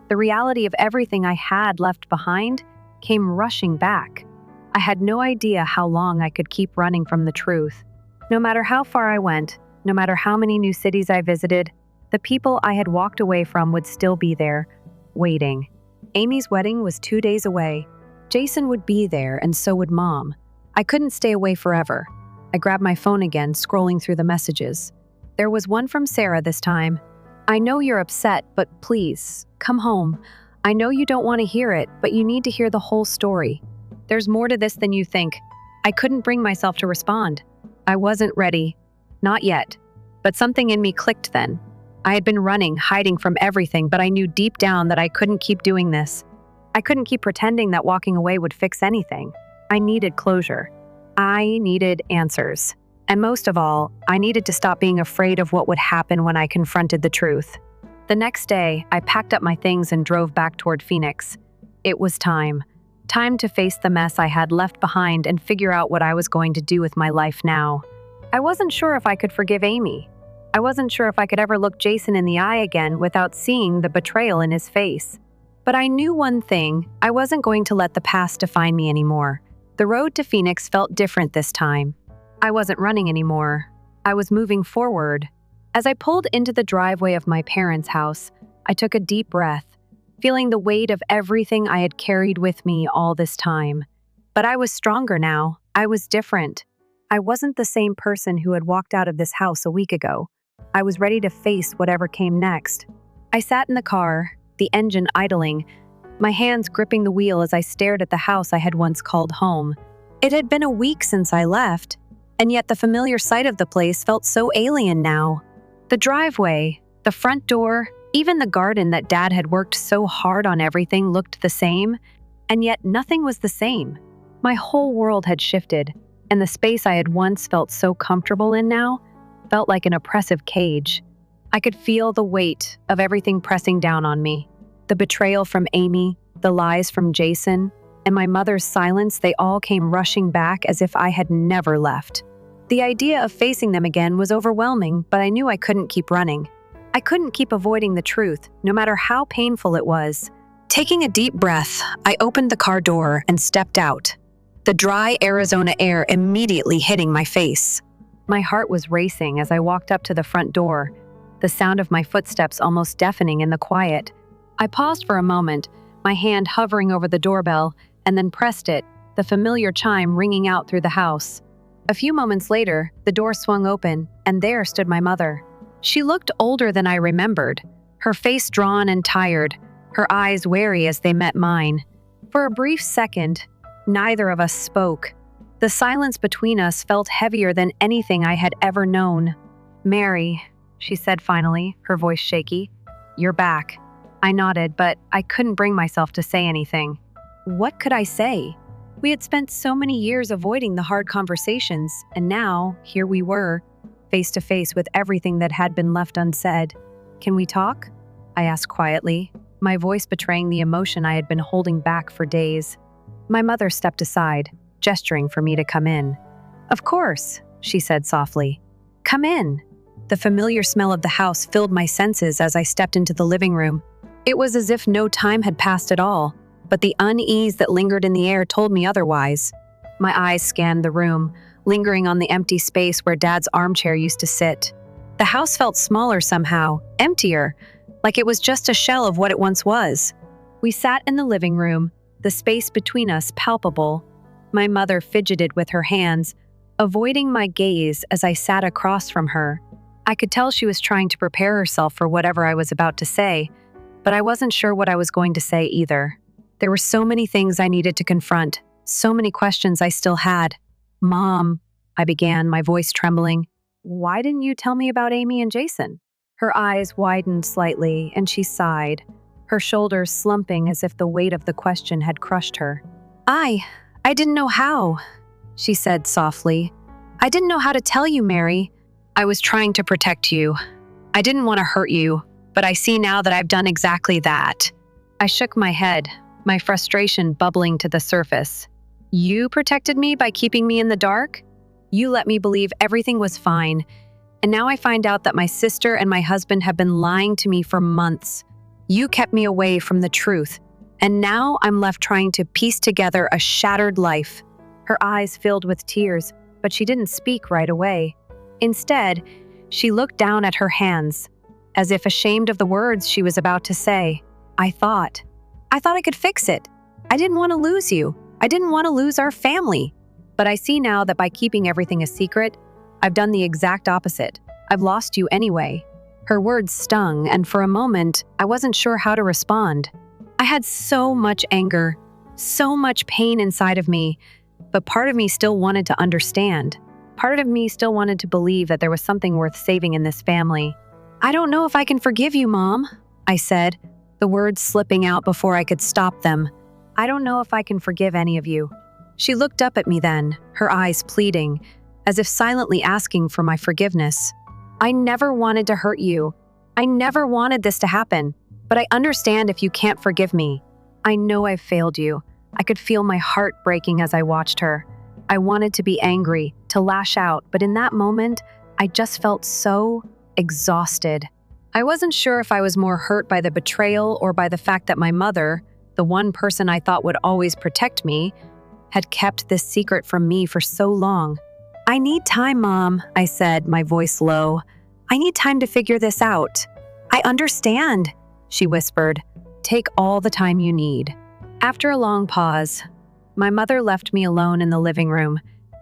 the reality of everything I had left behind came rushing back. I had no idea how long I could keep running from the truth. No matter how far I went, no matter how many new cities I visited, the people I had walked away from would still be there, waiting. Amy's wedding was 2 days away. Jason would be there, and so would Mom. I couldn't stay away forever. I grabbed my phone again, scrolling through the messages. There was one from Sarah this time. "I know you're upset, but please, come home. I know you don't want to hear it, but you need to hear the whole story. There's more to this than you think." I couldn't bring myself to respond. I wasn't ready. Not yet. But something in me clicked then. I had been running, hiding from everything, but I knew deep down that I couldn't keep doing this. I couldn't keep pretending that walking away would fix anything. I needed closure. I needed answers. And most of all, I needed to stop being afraid of what would happen when I confronted the truth. The next day, I packed up my things and drove back toward Phoenix. It was time. Time to face the mess I had left behind and figure out what I was going to do with my life now. I wasn't sure if I could forgive Amy. I wasn't sure if I could ever look Jason in the eye again without seeing the betrayal in his face. But I knew one thing: I wasn't going to let the past define me anymore. The road to Phoenix felt different this time. I wasn't running anymore. I was moving forward. As I pulled into the driveway of my parents' house, I took a deep breath, feeling the weight of everything I had carried with me all this time. But I was stronger now. I was different. I wasn't the same person who had walked out of this house a week ago. I was ready to face whatever came next. I sat in the car, the engine idling, my hands gripping the wheel as I stared at the house I had once called home. It had been a week since I left, and yet the familiar sight of the place felt so alien now. The driveway, the front door, even the garden that Dad had worked so hard on everything looked the same, and yet nothing was the same. My whole world had shifted, and the space I had once felt so comfortable in now felt like an oppressive cage. I could feel the weight of everything pressing down on me. The betrayal from Amy, the lies from Jason, and my mother's silence, they all came rushing back as if I had never left. The idea of facing them again was overwhelming, but I knew I couldn't keep running. I couldn't keep avoiding the truth, no matter how painful it was. Taking a deep breath, I opened the car door and stepped out, the dry Arizona air immediately hitting my face. My heart was racing as I walked up to the front door, the sound of my footsteps almost deafening in the quiet. I paused for a moment, my hand hovering over the doorbell, and then pressed it, the familiar chime ringing out through the house. A few moments later, the door swung open, and there stood my mother. She looked older than I remembered, her face drawn and tired, her eyes wary as they met mine. For a brief second, neither of us spoke. The silence between us felt heavier than anything I had ever known. "Mary," she said finally, her voice shaky. "You're back." I nodded, but I couldn't bring myself to say anything. What could I say? We had spent so many years avoiding the hard conversations, and now, here we were, face to face with everything that had been left unsaid. "Can we talk?" I asked quietly, my voice betraying the emotion I had been holding back for days. My mother stepped aside, gesturing for me to come in. "Of course," she said softly. "Come in." The familiar smell of the house filled my senses as I stepped into the living room. It was as if no time had passed at all, but the unease that lingered in the air told me otherwise. My eyes scanned the room, lingering on the empty space where Dad's armchair used to sit. The house felt smaller somehow, emptier, like it was just a shell of what it once was. We sat in the living room, the space between us palpable. My mother fidgeted with her hands, avoiding my gaze as I sat across from her. I could tell she was trying to prepare herself for whatever I was about to say, but I wasn't sure what I was going to say either. There were so many things I needed to confront, so many questions I still had. "Mom," I began, my voice trembling, "why didn't you tell me about Amy and Jason?" Her eyes widened slightly, and she sighed, her shoulders slumping as if the weight of the question had crushed her. I didn't know how," she said softly. "I didn't know how to tell you, Mary. I was trying to protect you. I didn't want to hurt you, but I see now that I've done exactly that." I shook my head, my frustration bubbling to the surface. "You protected me by keeping me in the dark? You let me believe everything was fine, and now I find out that my sister and my husband have been lying to me for months. You kept me away from the truth, and now I'm left trying to piece together a shattered life." Her eyes filled with tears, but she didn't speak right away. Instead, she looked down at her hands, as if ashamed of the words she was about to say. I thought I could fix it. I didn't want to lose you. I didn't want to lose our family. But I see now that by keeping everything a secret, I've done the exact opposite. I've lost you anyway." Her words stung, and for a moment, I wasn't sure how to respond. I had so much anger, so much pain inside of me, but part of me still wanted to understand. Part of me still wanted to believe that there was something worth saving in this family. "I don't know if I can forgive you, Mom," I said, the words slipping out before I could stop them. "I don't know if I can forgive any of you." She looked up at me then, her eyes pleading, as if silently asking for my forgiveness. "I never wanted to hurt you. I never wanted this to happen, but I understand if you can't forgive me. I know I've failed you." I could feel my heart breaking as I watched her. I wanted to be angry, to lash out, but in that moment, I just felt so exhausted. I wasn't sure if I was more hurt by the betrayal or by the fact that my mother, the one person I thought would always protect me, had kept this secret from me for so long. "I need time, Mom," I said, my voice low. "I need time to figure this out." "I understand," she whispered. "Take all the time you need." After a long pause, my mother left me alone in the living room,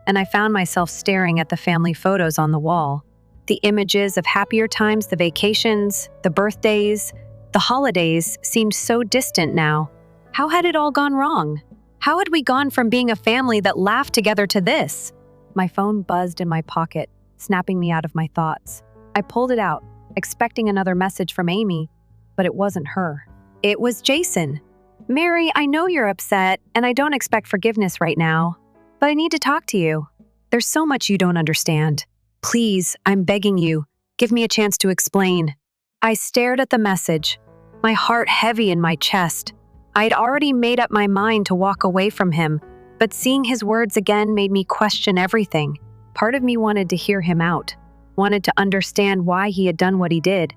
and I found myself staring at the family photos on the wall. The images of happier times, the vacations, the birthdays, the holidays seemed so distant now. How had it all gone wrong? How had we gone from being a family that laughed together to this? My phone buzzed in my pocket, snapping me out of my thoughts. I pulled it out, expecting another message from Amy, but it wasn't her. It was Jason. "Mary, I know you're upset, and I don't expect forgiveness right now, but I need to talk to you. There's so much you don't understand. Please, I'm begging you, give me a chance to explain." I stared at the message, my heart heavy in my chest. I'd already made up my mind to walk away from him, but seeing his words again made me question everything. Part of me wanted to hear him out, wanted to understand why he had done what he did,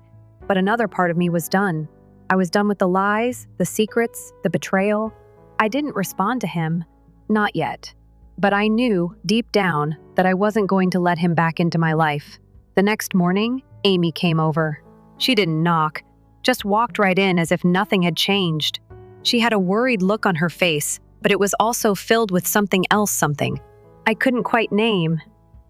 but another part of me was done. I was done with the lies, the secrets, the betrayal. I didn't respond to him, not yet. But I knew, deep down, that I wasn't going to let him back into my life. The next morning, Amy came over. She didn't knock, just walked right in as if nothing had changed. She had a worried look on her face, but it was also filled with something else, I couldn't quite name.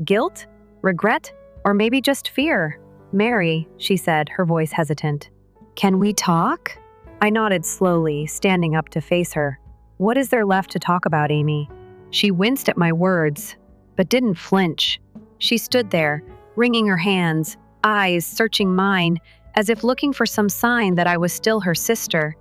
Guilt? Regret? Or maybe just fear? "Mary," she said, her voice hesitant. "Can we talk?" I nodded slowly, standing up to face her. "What is there left to talk about, Amy?" She winced at my words, but didn't flinch. She stood there, wringing her hands, eyes searching mine, as if looking for some sign that I was still her sister.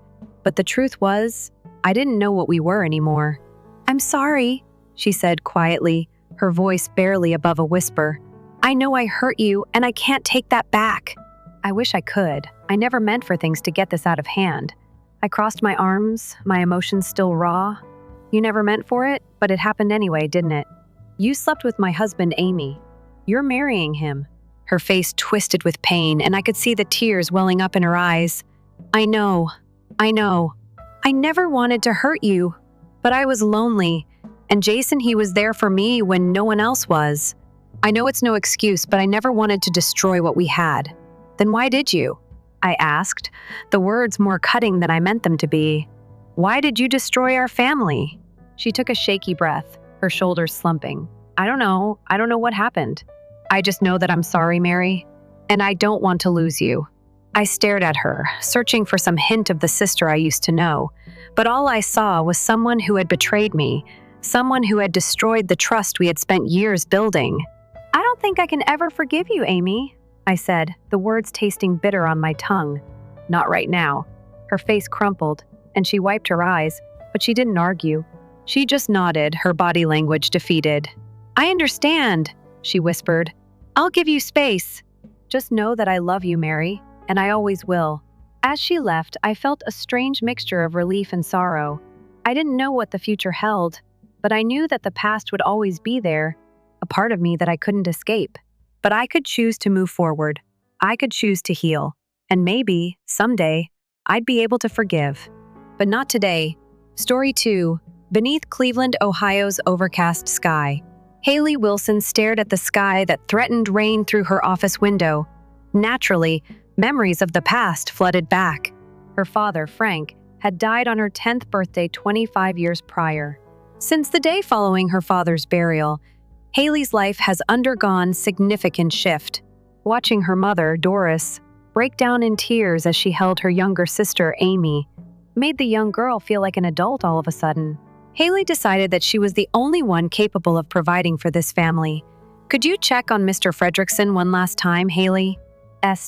But the truth was, I didn't know what we were anymore. "I'm sorry," she said quietly, her voice barely above a whisper. "I know I hurt you, and I can't take that back." I wish I could. I never meant for things to get this out of hand. I crossed my arms, my emotions still raw. "You never meant for it, but it happened anyway, didn't it? You slept with my husband, Amy. You're marrying him." Her face twisted with pain, and I could see the tears welling up in her eyes. I know. I never wanted to hurt you, but I was lonely, and Jason, he was there for me when no one else was. I know it's no excuse, but I never wanted to destroy what we had. Then why did you?" I asked, the words more cutting than I meant them to be. "Why did you destroy our family?" She took a shaky breath, her shoulders slumping. I don't know what happened. I just know that I'm sorry, Mary, and I don't want to lose you." I stared at her, searching for some hint of the sister I used to know, but all I saw was someone who had betrayed me, someone who had destroyed the trust we had spent years building. "I don't think I can ever forgive you, Amy," I said, the words tasting bitter on my tongue. "Not right now." Her face crumpled, and she wiped her eyes, but she didn't argue. She just nodded, her body language defeated. "I understand," she whispered. "I'll give you space. Just know that I love you, Mary, and I always will." As she left, I felt a strange mixture of relief and sorrow. I didn't know what the future held, but I knew that the past would always be there, a part of me that I couldn't escape. But I could choose to move forward. I could choose to heal. And maybe, someday, I'd be able to forgive. But not today. Story 2. Beneath Cleveland, Ohio's overcast sky. Haley Wilson stared at the sky that threatened rain through her office window. Naturally, memories of the past flooded back. Her father, Frank, had died on her 10th birthday 25 years prior. Since the day following her father's burial, Haley's life has undergone significant shift. Watching her mother, Doris, break down in tears as she held her younger sister, Amy, made the young girl feel like an adult all of a sudden. Haley decided that she was the only one capable of providing for this family. "Could you check on Mr. Fredrickson one last time, Haley's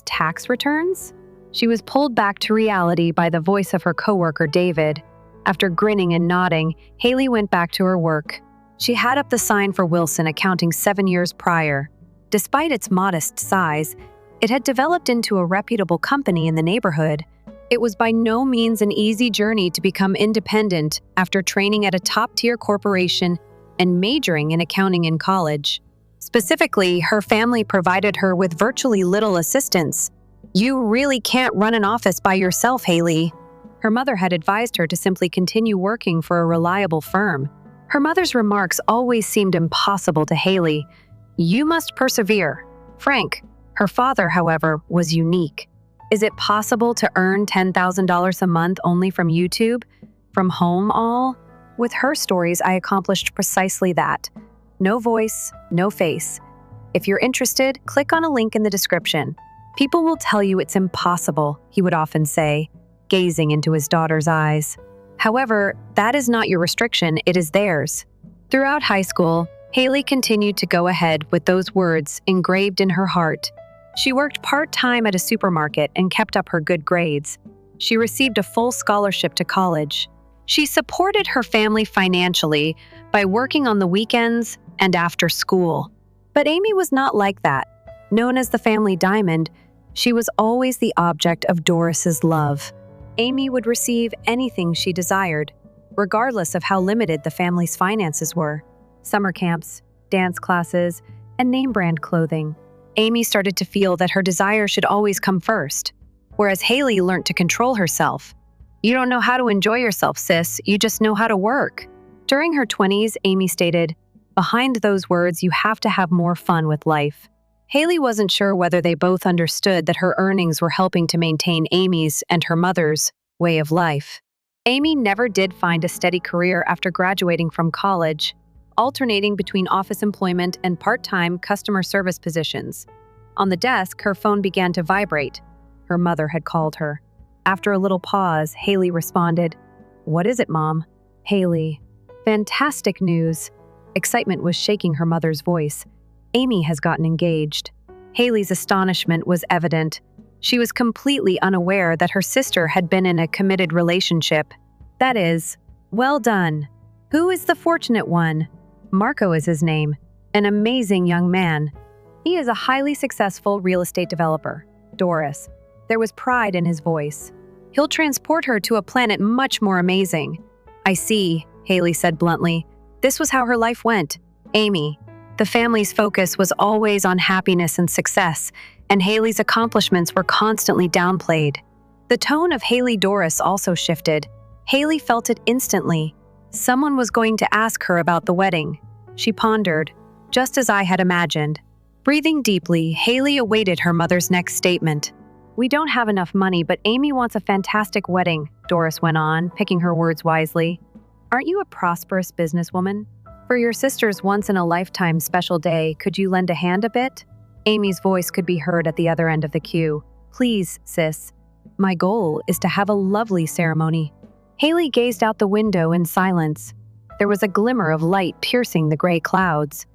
tax returns?" She was pulled back to reality by the voice of her coworker, David. After grinning and nodding, Haley went back to her work. She had up the sign for Wilson accounting 7 years prior. Despite its modest size, it had developed into a reputable company in the neighborhood. It was by no means an easy journey to become independent after training at a top-tier corporation and majoring in accounting in college. Specifically, her family provided her with virtually little assistance. "You really can't run an office by yourself, Haley." Her mother had advised her to simply continue working for a reliable firm. Her mother's remarks always seemed impossible to Haley. "You must persevere." Frank, her father, however, was unique. "Is it possible to earn $10,000 a month only from YouTube? From home all?" With her stories, I accomplished precisely that. No voice, no face. If you're interested, click on a link in the description. "People will tell you it's impossible," he would often say, gazing into his daughter's eyes. However, that is not your restriction, it is theirs. Throughout high school, Haley continued to go ahead with those words engraved in her heart. She worked part-time at a supermarket and kept up her good grades. She received a full scholarship to college. She supported her family financially by working on the weekends and after school. But Amy was not like that. Known as the family diamond, she was always the object of Doris's love. Amy would receive anything she desired, regardless of how limited the family's finances were. Summer camps, dance classes, and name-brand clothing. Amy started to feel that her desire should always come first, whereas Haley learned to control herself. "You don't know how to enjoy yourself, sis. You just know how to work." During her 20s, Amy stated, "Behind those words, you have to have more fun with life." Haley wasn't sure whether they both understood that her earnings were helping to maintain Amy's and her mother's way of life. Amy never did find a steady career after graduating from college, alternating between office employment and part-time customer service positions. On the desk, her phone began to vibrate. Her mother had called her. After a little pause, Haley responded, "What is it, Mom?" "Haley, fantastic news." Excitement was shaking her mother's voice. "Amy has gotten engaged." Haley's astonishment was evident. She was completely unaware that her sister had been in a committed relationship. "That is, well done. Who is the fortunate one?" "Marco is his name. An amazing young man. He is a highly successful real estate developer." "Doris." There was pride in his voice. "He'll transport her to a planet much more amazing." "I see," Haley said bluntly. This was how her life went. Amy. The family's focus was always on happiness and success, and Haley's accomplishments were constantly downplayed. The tone of Haley Doris also shifted. Haley felt it instantly. Someone was going to ask her about the wedding. She pondered, just as I had imagined. Breathing deeply, Haley awaited her mother's next statement. "We don't have enough money, but Amy wants a fantastic wedding," Doris went on, picking her words wisely. "Aren't you a prosperous businesswoman? For your sister's once-in-a-lifetime special day, could you lend a hand a bit?" Amy's voice could be heard at the other end of the queue. "Please, sis. My goal is to have a lovely ceremony." Haley gazed out the window in silence. There was a glimmer of light piercing the gray clouds.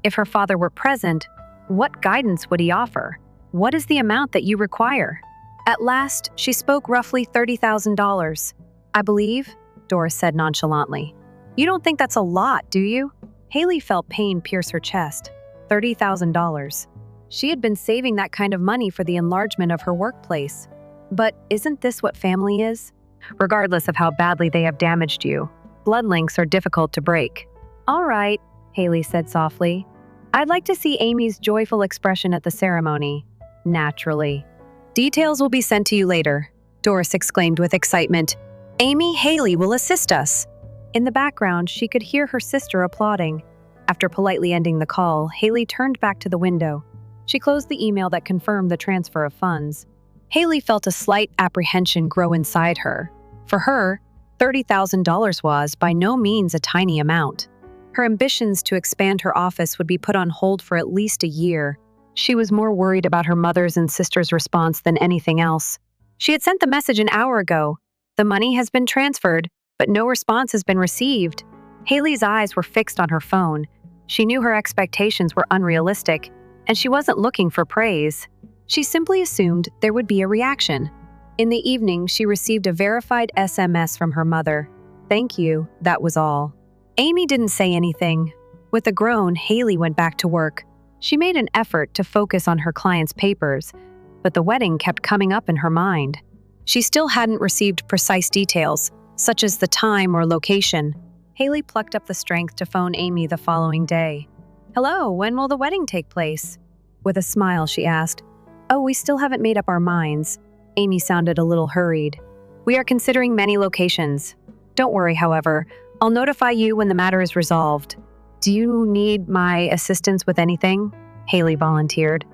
If her father were present, what guidance would he offer? "What is the amount that you require?" At last, she spoke roughly $30,000. "I believe," Doris said nonchalantly. "You don't think that's a lot, do you?" Haley felt pain pierce her chest. $30,000. She had been saving that kind of money for the enlargement of her workplace. But isn't this what family is? Regardless of how badly they have damaged you, blood links are difficult to break. "All right," Haley said softly. "I'd like to see Amy's joyful expression at the ceremony." "Naturally. Details will be sent to you later," Doris exclaimed with excitement. "Amy, Haley will assist us." In the background, she could hear her sister applauding. After politely ending the call, Haley turned back to the window. She closed the email that confirmed the transfer of funds. Haley felt a slight apprehension grow inside her. For her, $30,000 was by no means a tiny amount. Her ambitions to expand her office would be put on hold for at least a year. She was more worried about her mother's and sister's response than anything else. She had sent the message an hour ago. The money has been transferred, but no response has been received. Haley's eyes were fixed on her phone. She knew her expectations were unrealistic, and she wasn't looking for praise. She simply assumed there would be a reaction. In the evening, she received a verified SMS from her mother. "Thank you, that was all." Amy didn't say anything. With a groan, Haley went back to work. She made an effort to focus on her client's papers, but the wedding kept coming up in her mind. She still hadn't received precise details, such as the time or location. Haley plucked up the strength to phone Amy the following day. "Hello, when will the wedding take place?" With a smile, she asked. "Oh, we still haven't made up our minds." Amy sounded a little hurried. "We are considering many locations. Don't worry, however. I'll notify you when the matter is resolved." "Do you need my assistance with anything?" Haley volunteered.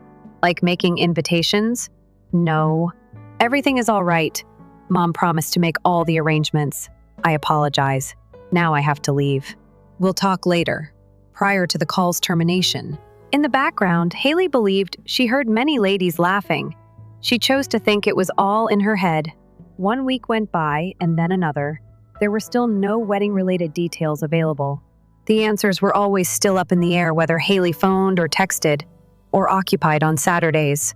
"Like making invitations?" "No. Everything is all right. Mom promised to make all the arrangements. I apologize. Now I have to leave. We'll talk later." Prior to the call's termination, in the background, Haley believed she heard many ladies laughing. She chose to think it was all in her head. 1 week went by, and then another. There were still no wedding-related details available. The answers were always still up in the air, whether Haley phoned or texted, or occupied on Saturdays.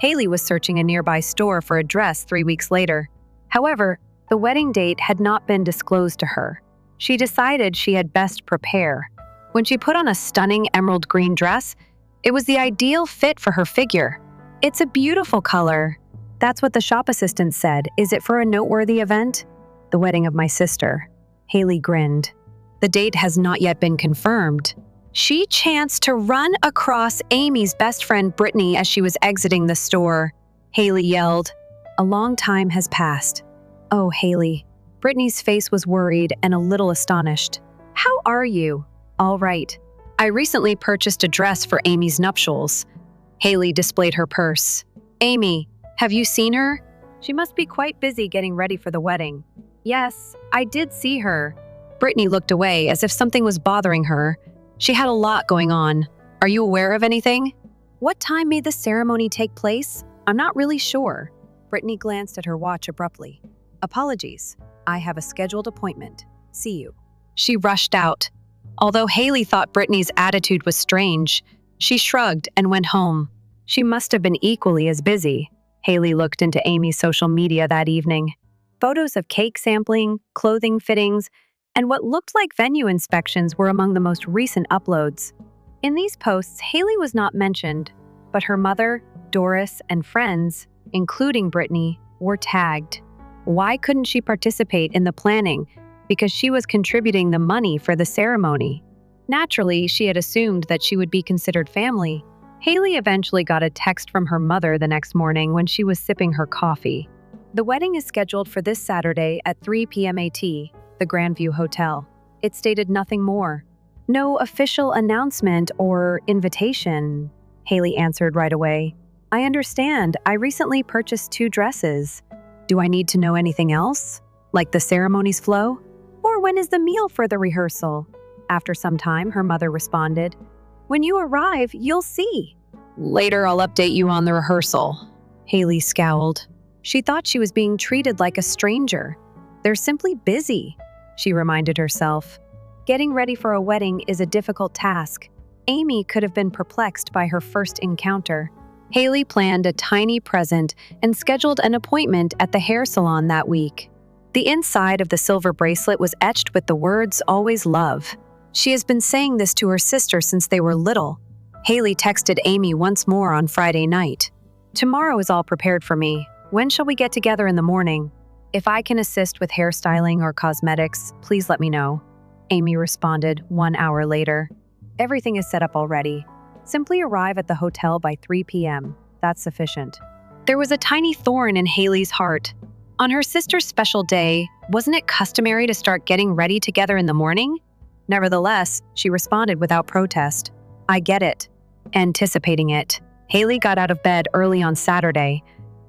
Haley was searching a nearby store for a dress 3 weeks later. However, the wedding date had not been disclosed to her. She decided she had best prepare. When she put on a stunning emerald green dress, it was the ideal fit for her figure. "It's a beautiful color." That's what the shop assistant said. "Is it for a noteworthy event?" "The wedding of my sister." Haley grinned. "The date has not yet been confirmed." She chanced to run across Amy's best friend Brittany as she was exiting the store. Haley yelled. "A long time has passed." "Oh, Haley." Brittany's face was worried and a little astonished. "How are you?" "All right. I recently purchased a dress for Amy's nuptials." Haley displayed her purse. "Amy, have you seen her? She must be quite busy getting ready for the wedding." "Yes, I did see her." Brittany looked away as if something was bothering her. She had a lot going on. "Are you aware of anything?" "What time may the ceremony take place? I'm not really sure." Brittany glanced at her watch abruptly. "Apologies. I have a scheduled appointment. See you." She rushed out. Although Haley thought Brittany's attitude was strange, she shrugged and went home. She must have been equally as busy. Haley looked into Amy's social media that evening. Photos of cake sampling, clothing fittings, and what looked like venue inspections were among the most recent uploads. In these posts, Haley was not mentioned, but her mother, Doris, and friends, including Brittany, were tagged. Why couldn't she participate in the planning? Because she was contributing the money for the ceremony. Naturally, she had assumed that she would be considered family. Haley eventually got a text from her mother the next morning when she was sipping her coffee. "The wedding is scheduled for this Saturday at 3 p.m. AT, the Grandview Hotel." It stated nothing more. "No official announcement or invitation," Haley answered right away. "I understand. I recently purchased 2 dresses. Do I need to know anything else? Like the ceremony's flow? Or when is the meal for the rehearsal?" After some time, her mother responded, "When you arrive, you'll see." "Later, I'll update you on the rehearsal." Haley scowled. She thought she was being treated like a stranger. "They're simply busy," she reminded herself. Getting ready for a wedding is a difficult task. Amy could have been perplexed by her first encounter. Haley planned a tiny present and scheduled an appointment at the hair salon that week. The inside of the silver bracelet was etched with the words, "Always love." She has been saying this to her sister since they were little. Haley texted Amy once more on Friday night. "Tomorrow is all prepared for me. When shall we get together in the morning? If I can assist with hairstyling or cosmetics, please let me know." Amy responded 1 hour later. "Everything is set up already. Simply arrive at the hotel by 3 p.m. That's sufficient." There was a tiny thorn in Haley's heart. On her sister's special day, wasn't it customary to start getting ready together in the morning? Nevertheless, she responded without protest. "I get it." Anticipating it, Haley got out of bed early on Saturday.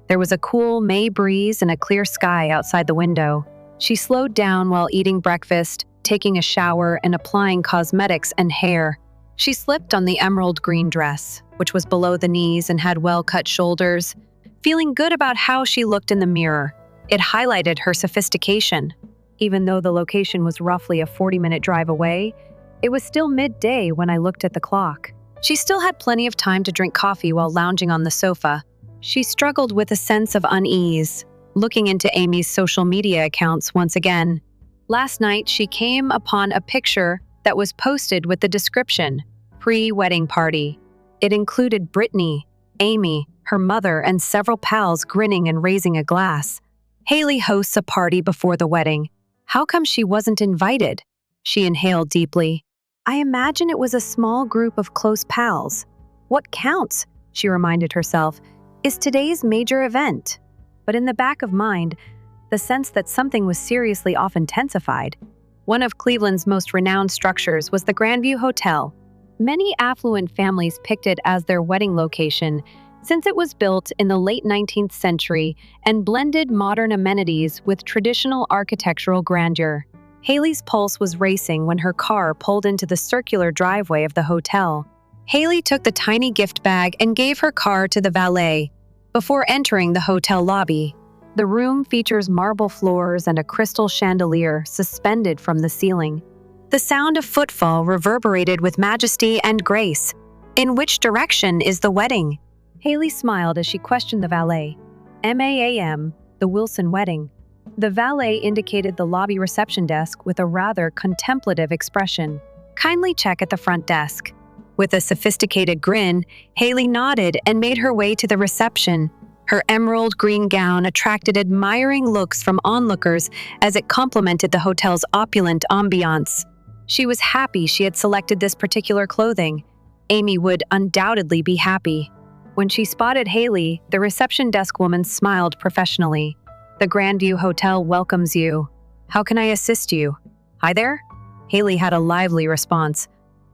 There was a cool May breeze and a clear sky outside the window. She slowed down while eating breakfast, taking a shower, and applying cosmetics and hair. She slipped on the emerald green dress, which was below the knees and had well-cut shoulders, feeling good about how she looked in the mirror. It highlighted her sophistication. Even though the location was roughly a 40-minute drive away, it was still midday when I looked at the clock. She still had plenty of time to drink coffee while lounging on the sofa. She struggled with a sense of unease, looking into Amy's social media accounts once again. Last night, she came upon a picture that was posted with the description, "Pre-wedding party." It included Brittany, Amy, her mother, and several pals grinning and raising a glass. Haley hosts a party before the wedding. How come she wasn't invited? She inhaled deeply. I imagine it was a small group of close pals. What counts, she reminded herself, is today's major event. But in the back of mind, the sense that something was seriously off intensified. One of Cleveland's most renowned structures was the Grandview Hotel. Many affluent families picked it as their wedding location since it was built in the late 19th century and blended modern amenities with traditional architectural grandeur. Haley's pulse was racing when her car pulled into the circular driveway of the hotel. Haley took the tiny gift bag and gave her car to the valet before entering the hotel lobby. The room features marble floors and a crystal chandelier suspended from the ceiling. The sound of footfall reverberated with majesty and grace. In which direction is the wedding? Haley smiled as she questioned the valet. MAAM, the Wilson wedding. The valet indicated the lobby reception desk with a rather contemplative expression. Kindly check at the front desk. With a sophisticated grin, Haley nodded and made her way to the reception. Her emerald green gown attracted admiring looks from onlookers as it complemented the hotel's opulent ambiance. She was happy she had selected this particular clothing. Amy would undoubtedly be happy. When she spotted Haley, the reception desk woman smiled professionally. The Grandview Hotel welcomes you. How can I assist you? Hi there? Haley had a lively response.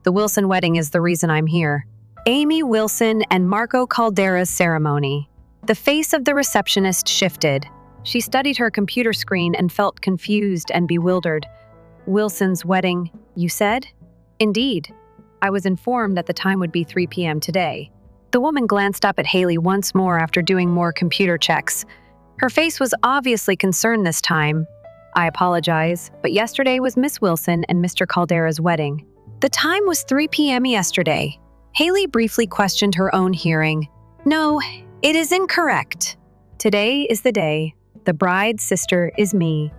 The Wilson wedding is the reason I'm here. Amy Wilson and Marco Caldera's ceremony. The face of the receptionist shifted. She studied her computer screen and felt confused and bewildered. Wilson's wedding, you said? Indeed. I was informed that the time would be 3 p.m. today. The woman glanced up at Haley once more after doing more computer checks. Her face was obviously concerned this time. I apologize, but yesterday was Miss Wilson and Mr. Caldera's wedding. The time was 3 p.m. yesterday. Haley briefly questioned her own hearing. No, it is incorrect. Today is the day. The bride's sister is me.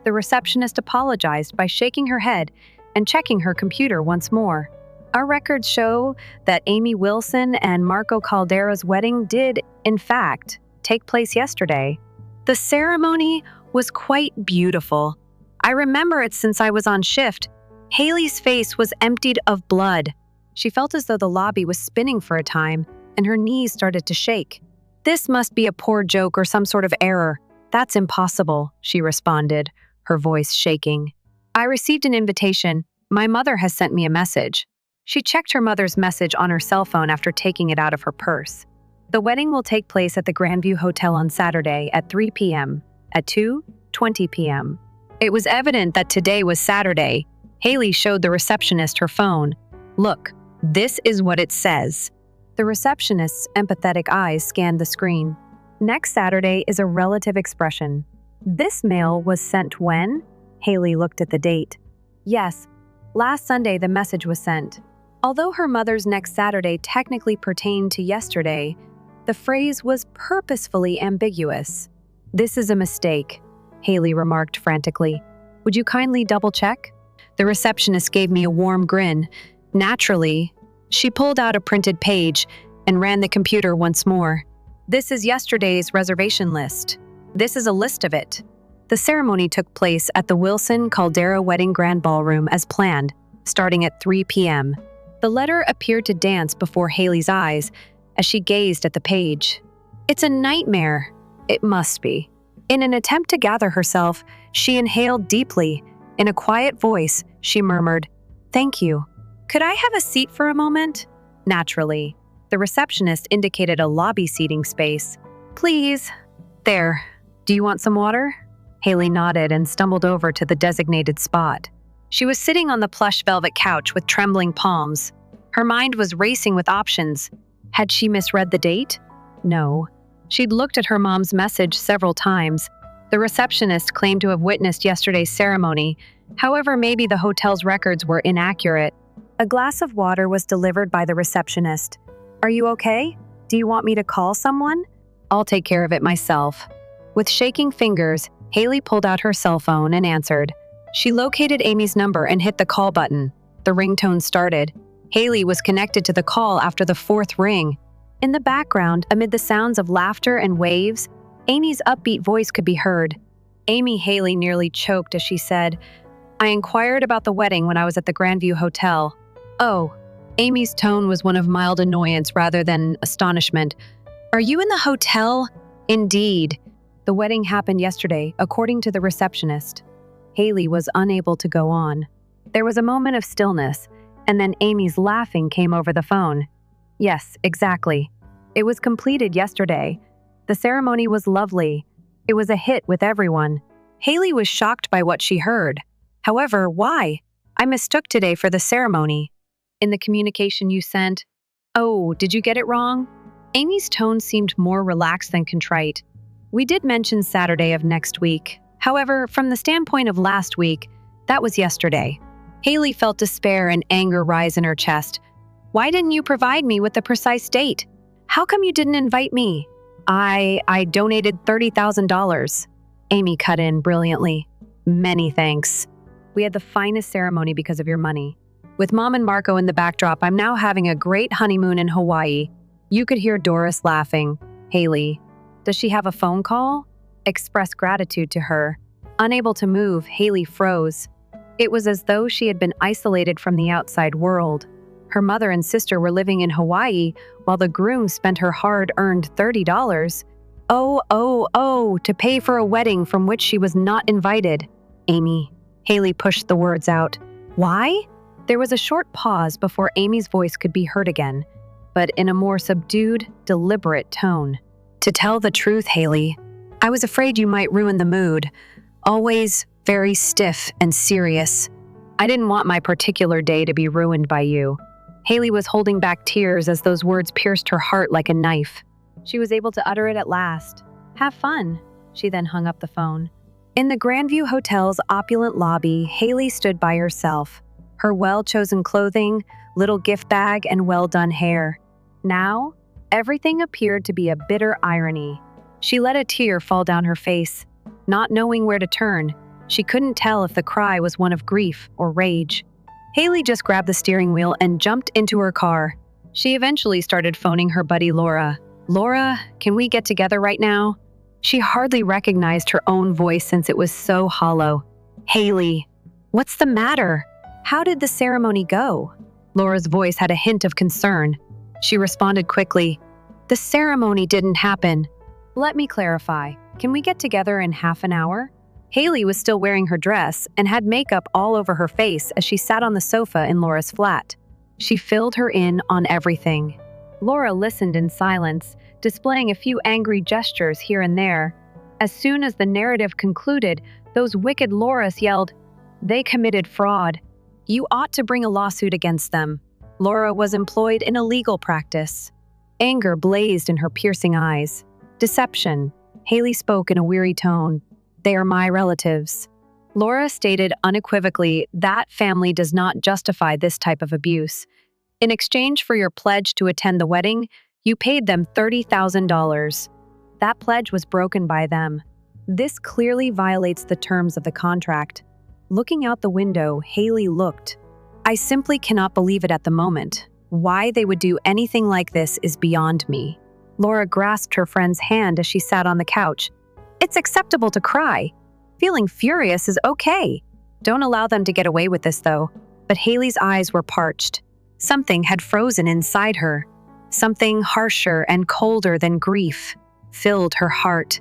The receptionist apologized by shaking her head and checking her computer once more. Our records show that Amy Wilson and Marco Caldera's wedding did, in fact, take place yesterday. The ceremony was quite beautiful. I remember it since I was on shift. Haley's face was emptied of blood. She felt as though the lobby was spinning for a time, and her knees started to shake. This must be a poor joke or some sort of error. That's impossible, she responded, her voice shaking. I received an invitation. My mother has sent me a message. She checked her mother's message on her cell phone after taking it out of her purse. The wedding will take place at the Grandview Hotel on Saturday at 3 p.m. At 2:20 p.m. It was evident that today was Saturday. Haley showed the receptionist her phone. Look, this is what it says. The receptionist's empathetic eyes scanned the screen. Next Saturday is a relative expression. This mail was sent when? Haley looked at the date. Yes, last Sunday the message was sent. Although her mother's next Saturday technically pertained to yesterday, the phrase was purposefully ambiguous. This is a mistake, Haley remarked frantically. Would you kindly double-check? The receptionist gave me a warm grin. Naturally, she pulled out a printed page and ran the computer once more. This is yesterday's reservation list. This is a list of it. The ceremony took place at the Wilson Caldera Wedding Grand Ballroom as planned, starting at 3 p.m. The letter appeared to dance before Haley's eyes as she gazed at the page. It's a nightmare. It must be. In an attempt to gather herself, she inhaled deeply. In a quiet voice, she murmured, "Thank you. Could I have a seat for a moment?" Naturally, the receptionist indicated a lobby seating space. Please. There. Do you want some water? Haley nodded and stumbled over to the designated spot. She was sitting on the plush velvet couch with trembling palms. Her mind was racing with options. Had she misread the date? No. She'd looked at her mom's message several times. The receptionist claimed to have witnessed yesterday's ceremony. However, maybe the hotel's records were inaccurate. A glass of water was delivered by the receptionist. Are you okay? Do you want me to call someone? I'll take care of it myself. With shaking fingers, Haley pulled out her cell phone and answered. She located Amy's number and hit the call button. The ringtone started. Haley was connected to the call after the fourth ring. In the background, amid the sounds of laughter and waves, Amy's upbeat voice could be heard. Haley nearly choked as she said, I inquired about the wedding when I was at the Grandview Hotel. Oh, Amy's tone was one of mild annoyance rather than astonishment. Are you in the hotel? Indeed. The wedding happened yesterday, according to the receptionist. Haley was unable to go on. There was a moment of stillness, and then Amy's laughing came over the phone. Yes, exactly. It was completed yesterday. The ceremony was lovely. It was a hit with everyone. Haley was shocked by what she heard. However, why? I mistook today for the ceremony. In the communication you sent, oh, did you get it wrong? Amy's tone seemed more relaxed than contrite. We did mention Saturday of next week. However, from the standpoint of last week, that was yesterday. Haley felt despair and anger rise in her chest. Why didn't you provide me with the precise date? How come you didn't invite me? I donated $30,000. Amy cut in brilliantly. Many thanks. We had the finest ceremony because of your money. With Mom and Marco in the backdrop, I'm now having a great honeymoon in Hawaii. You could hear Doris laughing. Haley, does she have a phone call? Express gratitude to her. Unable to move, Haley froze. It was as though she had been isolated from the outside world. Her mother and sister were living in Hawaii, while the groom spent her hard-earned $30. To pay for a wedding from which she was not invited. Amy. Haley pushed the words out. Why? There was a short pause before Amy's voice could be heard again, but in a more subdued, deliberate tone. To tell the truth, Haley, I was afraid you might ruin the mood. Always very stiff and serious. I didn't want my particular day to be ruined by you. Haley was holding back tears as those words pierced her heart like a knife. She was able to utter it at last. Have fun. She then hung up the phone. In the Grandview Hotel's opulent lobby, Haley stood by herself. Her well-chosen clothing, little gift bag, and well-done hair. Now, everything appeared to be a bitter irony. She let a tear fall down her face. Not knowing where to turn, she couldn't tell if the cry was one of grief or rage. Haley just grabbed the steering wheel and jumped into her car. She eventually started phoning her buddy Laura. Laura, can we get together right now? She hardly recognized her own voice since it was so hollow. Haley, what's the matter? How did the ceremony go? Laura's voice had a hint of concern. She responded quickly. The ceremony didn't happen. Let me clarify. Can we get together in half an hour? Haley was still wearing her dress and had makeup all over her face as she sat on the sofa in Laura's flat. She filled her in on everything. Laura listened in silence, displaying a few angry gestures here and there. As soon as the narrative concluded, those wicked Lauras yelled, "They committed fraud. You ought to bring a lawsuit against them." Laura was employed in a legal practice. Anger blazed in her piercing eyes. Deception. Haley spoke in a weary tone. They are my relatives. Laura stated unequivocally that family does not justify this type of abuse. In exchange for your pledge to attend the wedding, you paid them $30,000. That pledge was broken by them. This clearly violates the terms of the contract. Looking out the window, Haley looked. I simply cannot believe it at the moment. Why they would do anything like this is beyond me. Laura grasped her friend's hand as she sat on the couch. It's acceptable to cry. Feeling furious is okay. Don't allow them to get away with this, though. But Haley's eyes were parched. Something had frozen inside her. Something harsher and colder than grief filled her heart.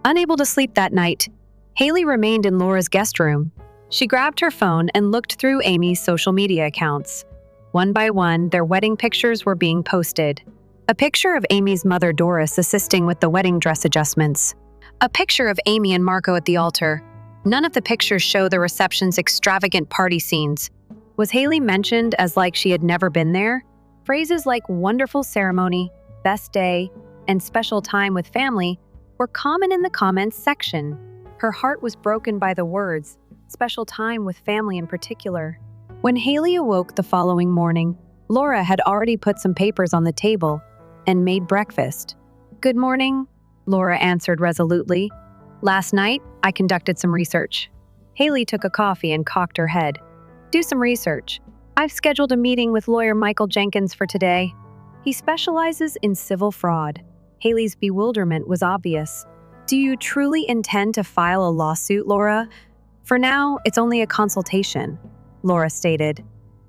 Unable to sleep that night, Haley remained in Laura's guest room. She grabbed her phone and looked through Amy's social media accounts. One by one, their wedding pictures were being posted. A picture of Amy's mother Doris assisting with the wedding dress adjustments. A picture of Amy and Marco at the altar. None of the pictures show the reception's extravagant party scenes. Was Haley mentioned as like she had never been there? Phrases like wonderful ceremony, best day, and special time with family were common in the comments section. Her heart was broken by the words, special time with family in particular. When Haley awoke the following morning, Laura had already put some papers on the table and made breakfast. "Good morning," Laura answered resolutely. "Last night, I conducted some research." Haley took a coffee and cocked her head. "Do some research. I've scheduled a meeting with lawyer Michael Jenkins for today. He specializes in civil fraud." Haley's bewilderment was obvious. "Do you truly intend to file a lawsuit, Laura?" "For now, it's only a consultation," Laura stated.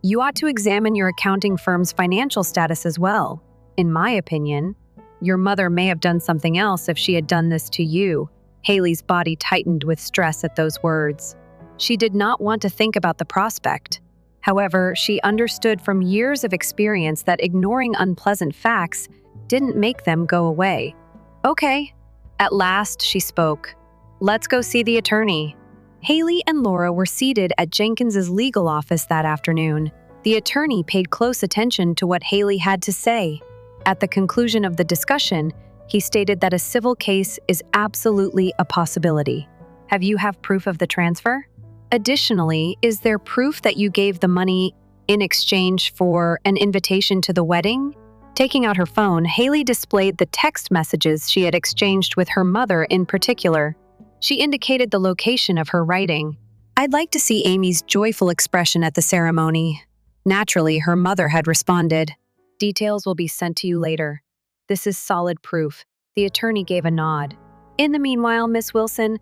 "You ought to examine your accounting firm's financial status as well. In my opinion, your mother may have done something else if she had done this to you." Haley's body tightened with stress at those words. She did not want to think about the prospect. However, she understood from years of experience that ignoring unpleasant facts didn't make them go away. "Okay." At last, she spoke. "Let's go see the attorney." Haley and Laura were seated at Jenkins's legal office that afternoon. The attorney paid close attention to what Haley had to say. At the conclusion of the discussion, he stated that a civil case is absolutely a possibility. "Have you proof of the transfer? Additionally, is there proof that you gave the money in exchange for an invitation to the wedding?" Taking out her phone, Haley displayed the text messages she had exchanged with her mother in particular. She indicated the location of her writing. "I'd like to see Amy's joyful expression at the ceremony." Naturally, her mother had responded. "Details will be sent to you later. This is solid proof." The attorney gave a nod. "In the meanwhile, Miss Wilson,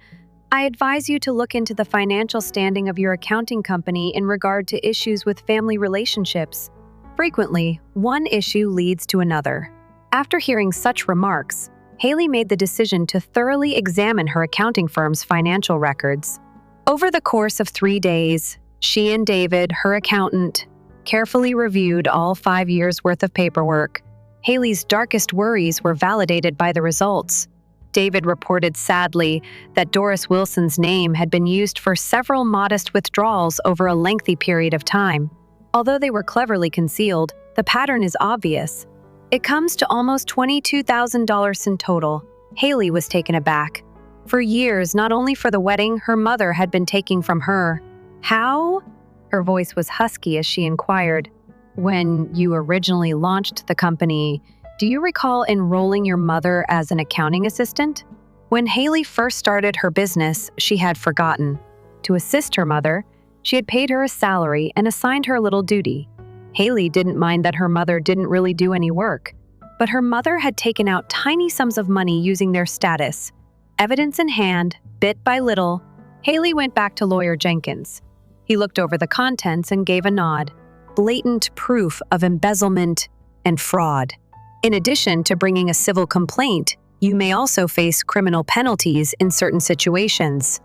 I advise you to look into the financial standing of your accounting company in regard to issues with family relationships. Frequently, one issue leads to another." After hearing such remarks, Haley made the decision to thoroughly examine her accounting firm's financial records. Over the course of 3 days, she and David, her accountant, carefully reviewed all 5 years' worth of paperwork. Haley's darkest worries were validated by the results. David reported sadly that Doris Wilson's name had been used for several modest withdrawals over a lengthy period of time. Although they were cleverly concealed, the pattern is obvious. It comes to almost $22,000 in total. Haley was taken aback. For years, not only for the wedding her mother had been taking from her. "How?" Her voice was husky as she inquired. "When you originally launched the company, do you recall enrolling your mother as an accounting assistant?" When Haley first started her business, she had forgotten. To assist her mother, she had paid her a salary and assigned her a little duty. Haley didn't mind that her mother didn't really do any work, but her mother had taken out tiny sums of money using their status. Evidence in hand, bit by little, Haley went back to lawyer Jenkins. He looked over the contents and gave a nod. Blatant proof of embezzlement and fraud. In addition to bringing a civil complaint, you may also face criminal penalties in certain situations.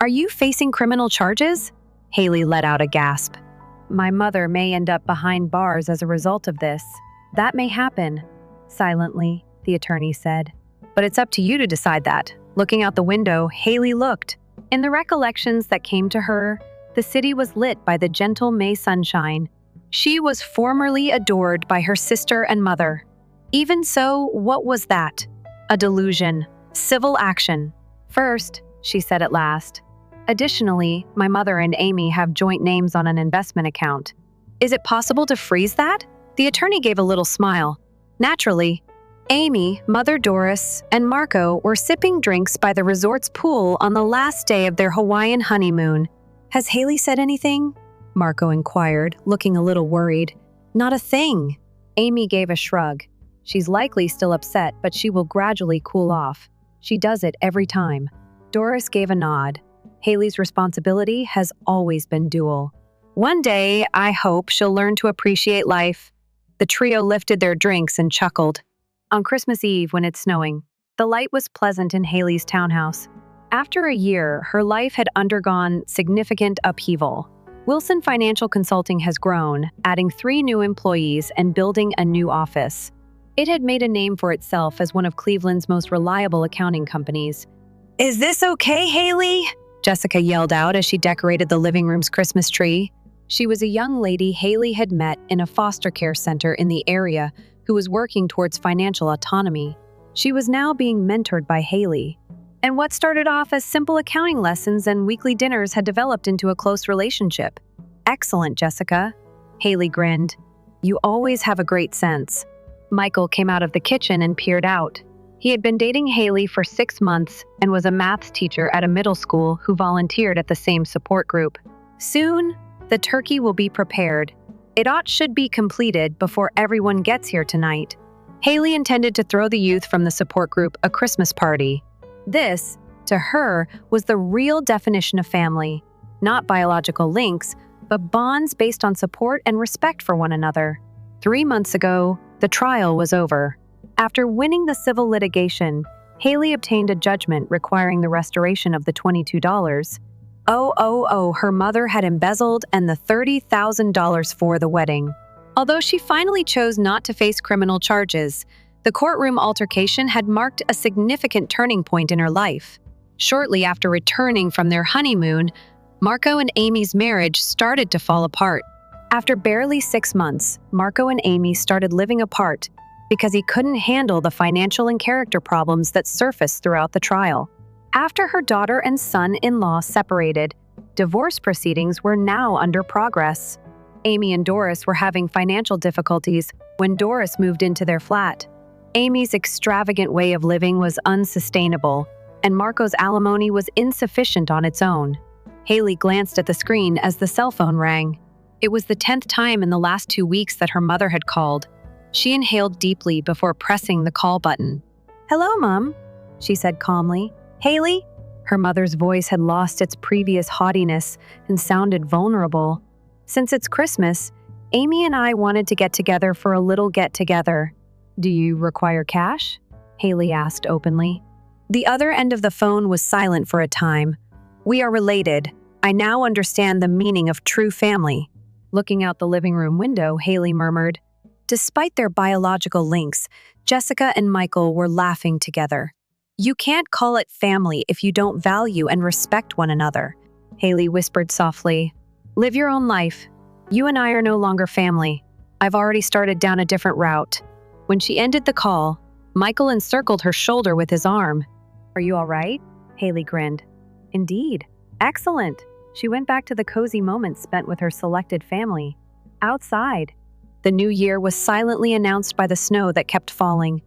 "Are you facing criminal charges?" Haley let out a gasp. "My mother may end up behind bars as a result of this." "That may happen," silently, the attorney said. "But it's up to you to decide that." Looking out the window, Haley looked. In the recollections that came to her, the city was lit by the gentle May sunshine. She was formerly adored by her sister and mother. Even so, what was that? A delusion. Civil action. "First," she said at last. "Additionally, my mother and Amy have joint names on an investment account. Is it possible to freeze that?" The attorney gave a little smile. "Naturally. Amy, Mother Doris, and Marco were sipping drinks by the resort's pool on the last day of their Hawaiian honeymoon." "Has Haley said anything?" Marco inquired, looking a little worried. "Not a thing." Amy gave a shrug. "She's likely still upset, but she will gradually cool off. She does it every time." Doris gave a nod. Haley's responsibility has always been dual. "One day, I hope she'll learn to appreciate life." The trio lifted their drinks and chuckled. On Christmas Eve, when it's snowing, the light was pleasant in Haley's townhouse. After a year, her life had undergone significant upheaval. Wilson Financial Consulting has grown, adding 3 new employees and building a new office. It had made a name for itself as one of Cleveland's most reliable accounting companies. "Is this okay, Haley?" Jessica yelled out as she decorated the living room's Christmas tree. She was a young lady Haley had met in a foster care center in the area who was working towards financial autonomy. She was now being mentored by Haley. And what started off as simple accounting lessons and weekly dinners had developed into a close relationship. Excellent, Jessica. Haley grinned. You always have a great sense. Michael came out of the kitchen and peered out. He had been dating Haley for 6 months and was a maths teacher at a middle school who volunteered at the same support group. Soon, the turkey will be prepared. It should be completed before everyone gets here tonight. Haley intended to throw the youth from the support group a Christmas party. This, to her, was the real definition of family. Not biological links, but bonds based on support and respect for one another. 3 months ago, the trial was over. After winning the civil litigation, Haley obtained a judgment requiring the restoration of the $22. Her mother had embezzled and the $30,000 for the wedding. Although she finally chose not to face criminal charges, the courtroom altercation had marked a significant turning point in her life. Shortly after returning from their honeymoon, Marco and Amy's marriage started to fall apart. After barely 6 months, Marco and Amy started living apart because he couldn't handle the financial and character problems that surfaced throughout the trial. After her daughter and son-in-law separated, divorce proceedings were now under progress. Amy and Doris were having financial difficulties when Doris moved into their flat. Amy's extravagant way of living was unsustainable, and Marco's alimony was insufficient on its own. Haley glanced at the screen as the cell phone rang. It was the 10th time in the last 2 weeks that her mother had called. She inhaled deeply before pressing the call button. "Hello, Mom," she said calmly. "Haley?" Her mother's voice had lost its previous haughtiness and sounded vulnerable. "Since it's Christmas, Amy and I wanted to get together for a little get-together. Do you require cash?" Haley asked openly. The other end of the phone was silent for a time. "We are related. I now understand the meaning of true family." Looking out the living room window, Haley murmured. Despite their biological links, Jessica and Michael were laughing together. "You can't call it family if you don't value and respect one another," Haley whispered softly. "Live your own life. You and I are no longer family. I've already started down a different route." When she ended the call, Michael encircled her shoulder with his arm. "Are you all right?" Haley grinned. "Indeed. Excellent." She went back to the cozy moments spent with her selected family. Outside, the new year was silently announced by the snow that kept falling.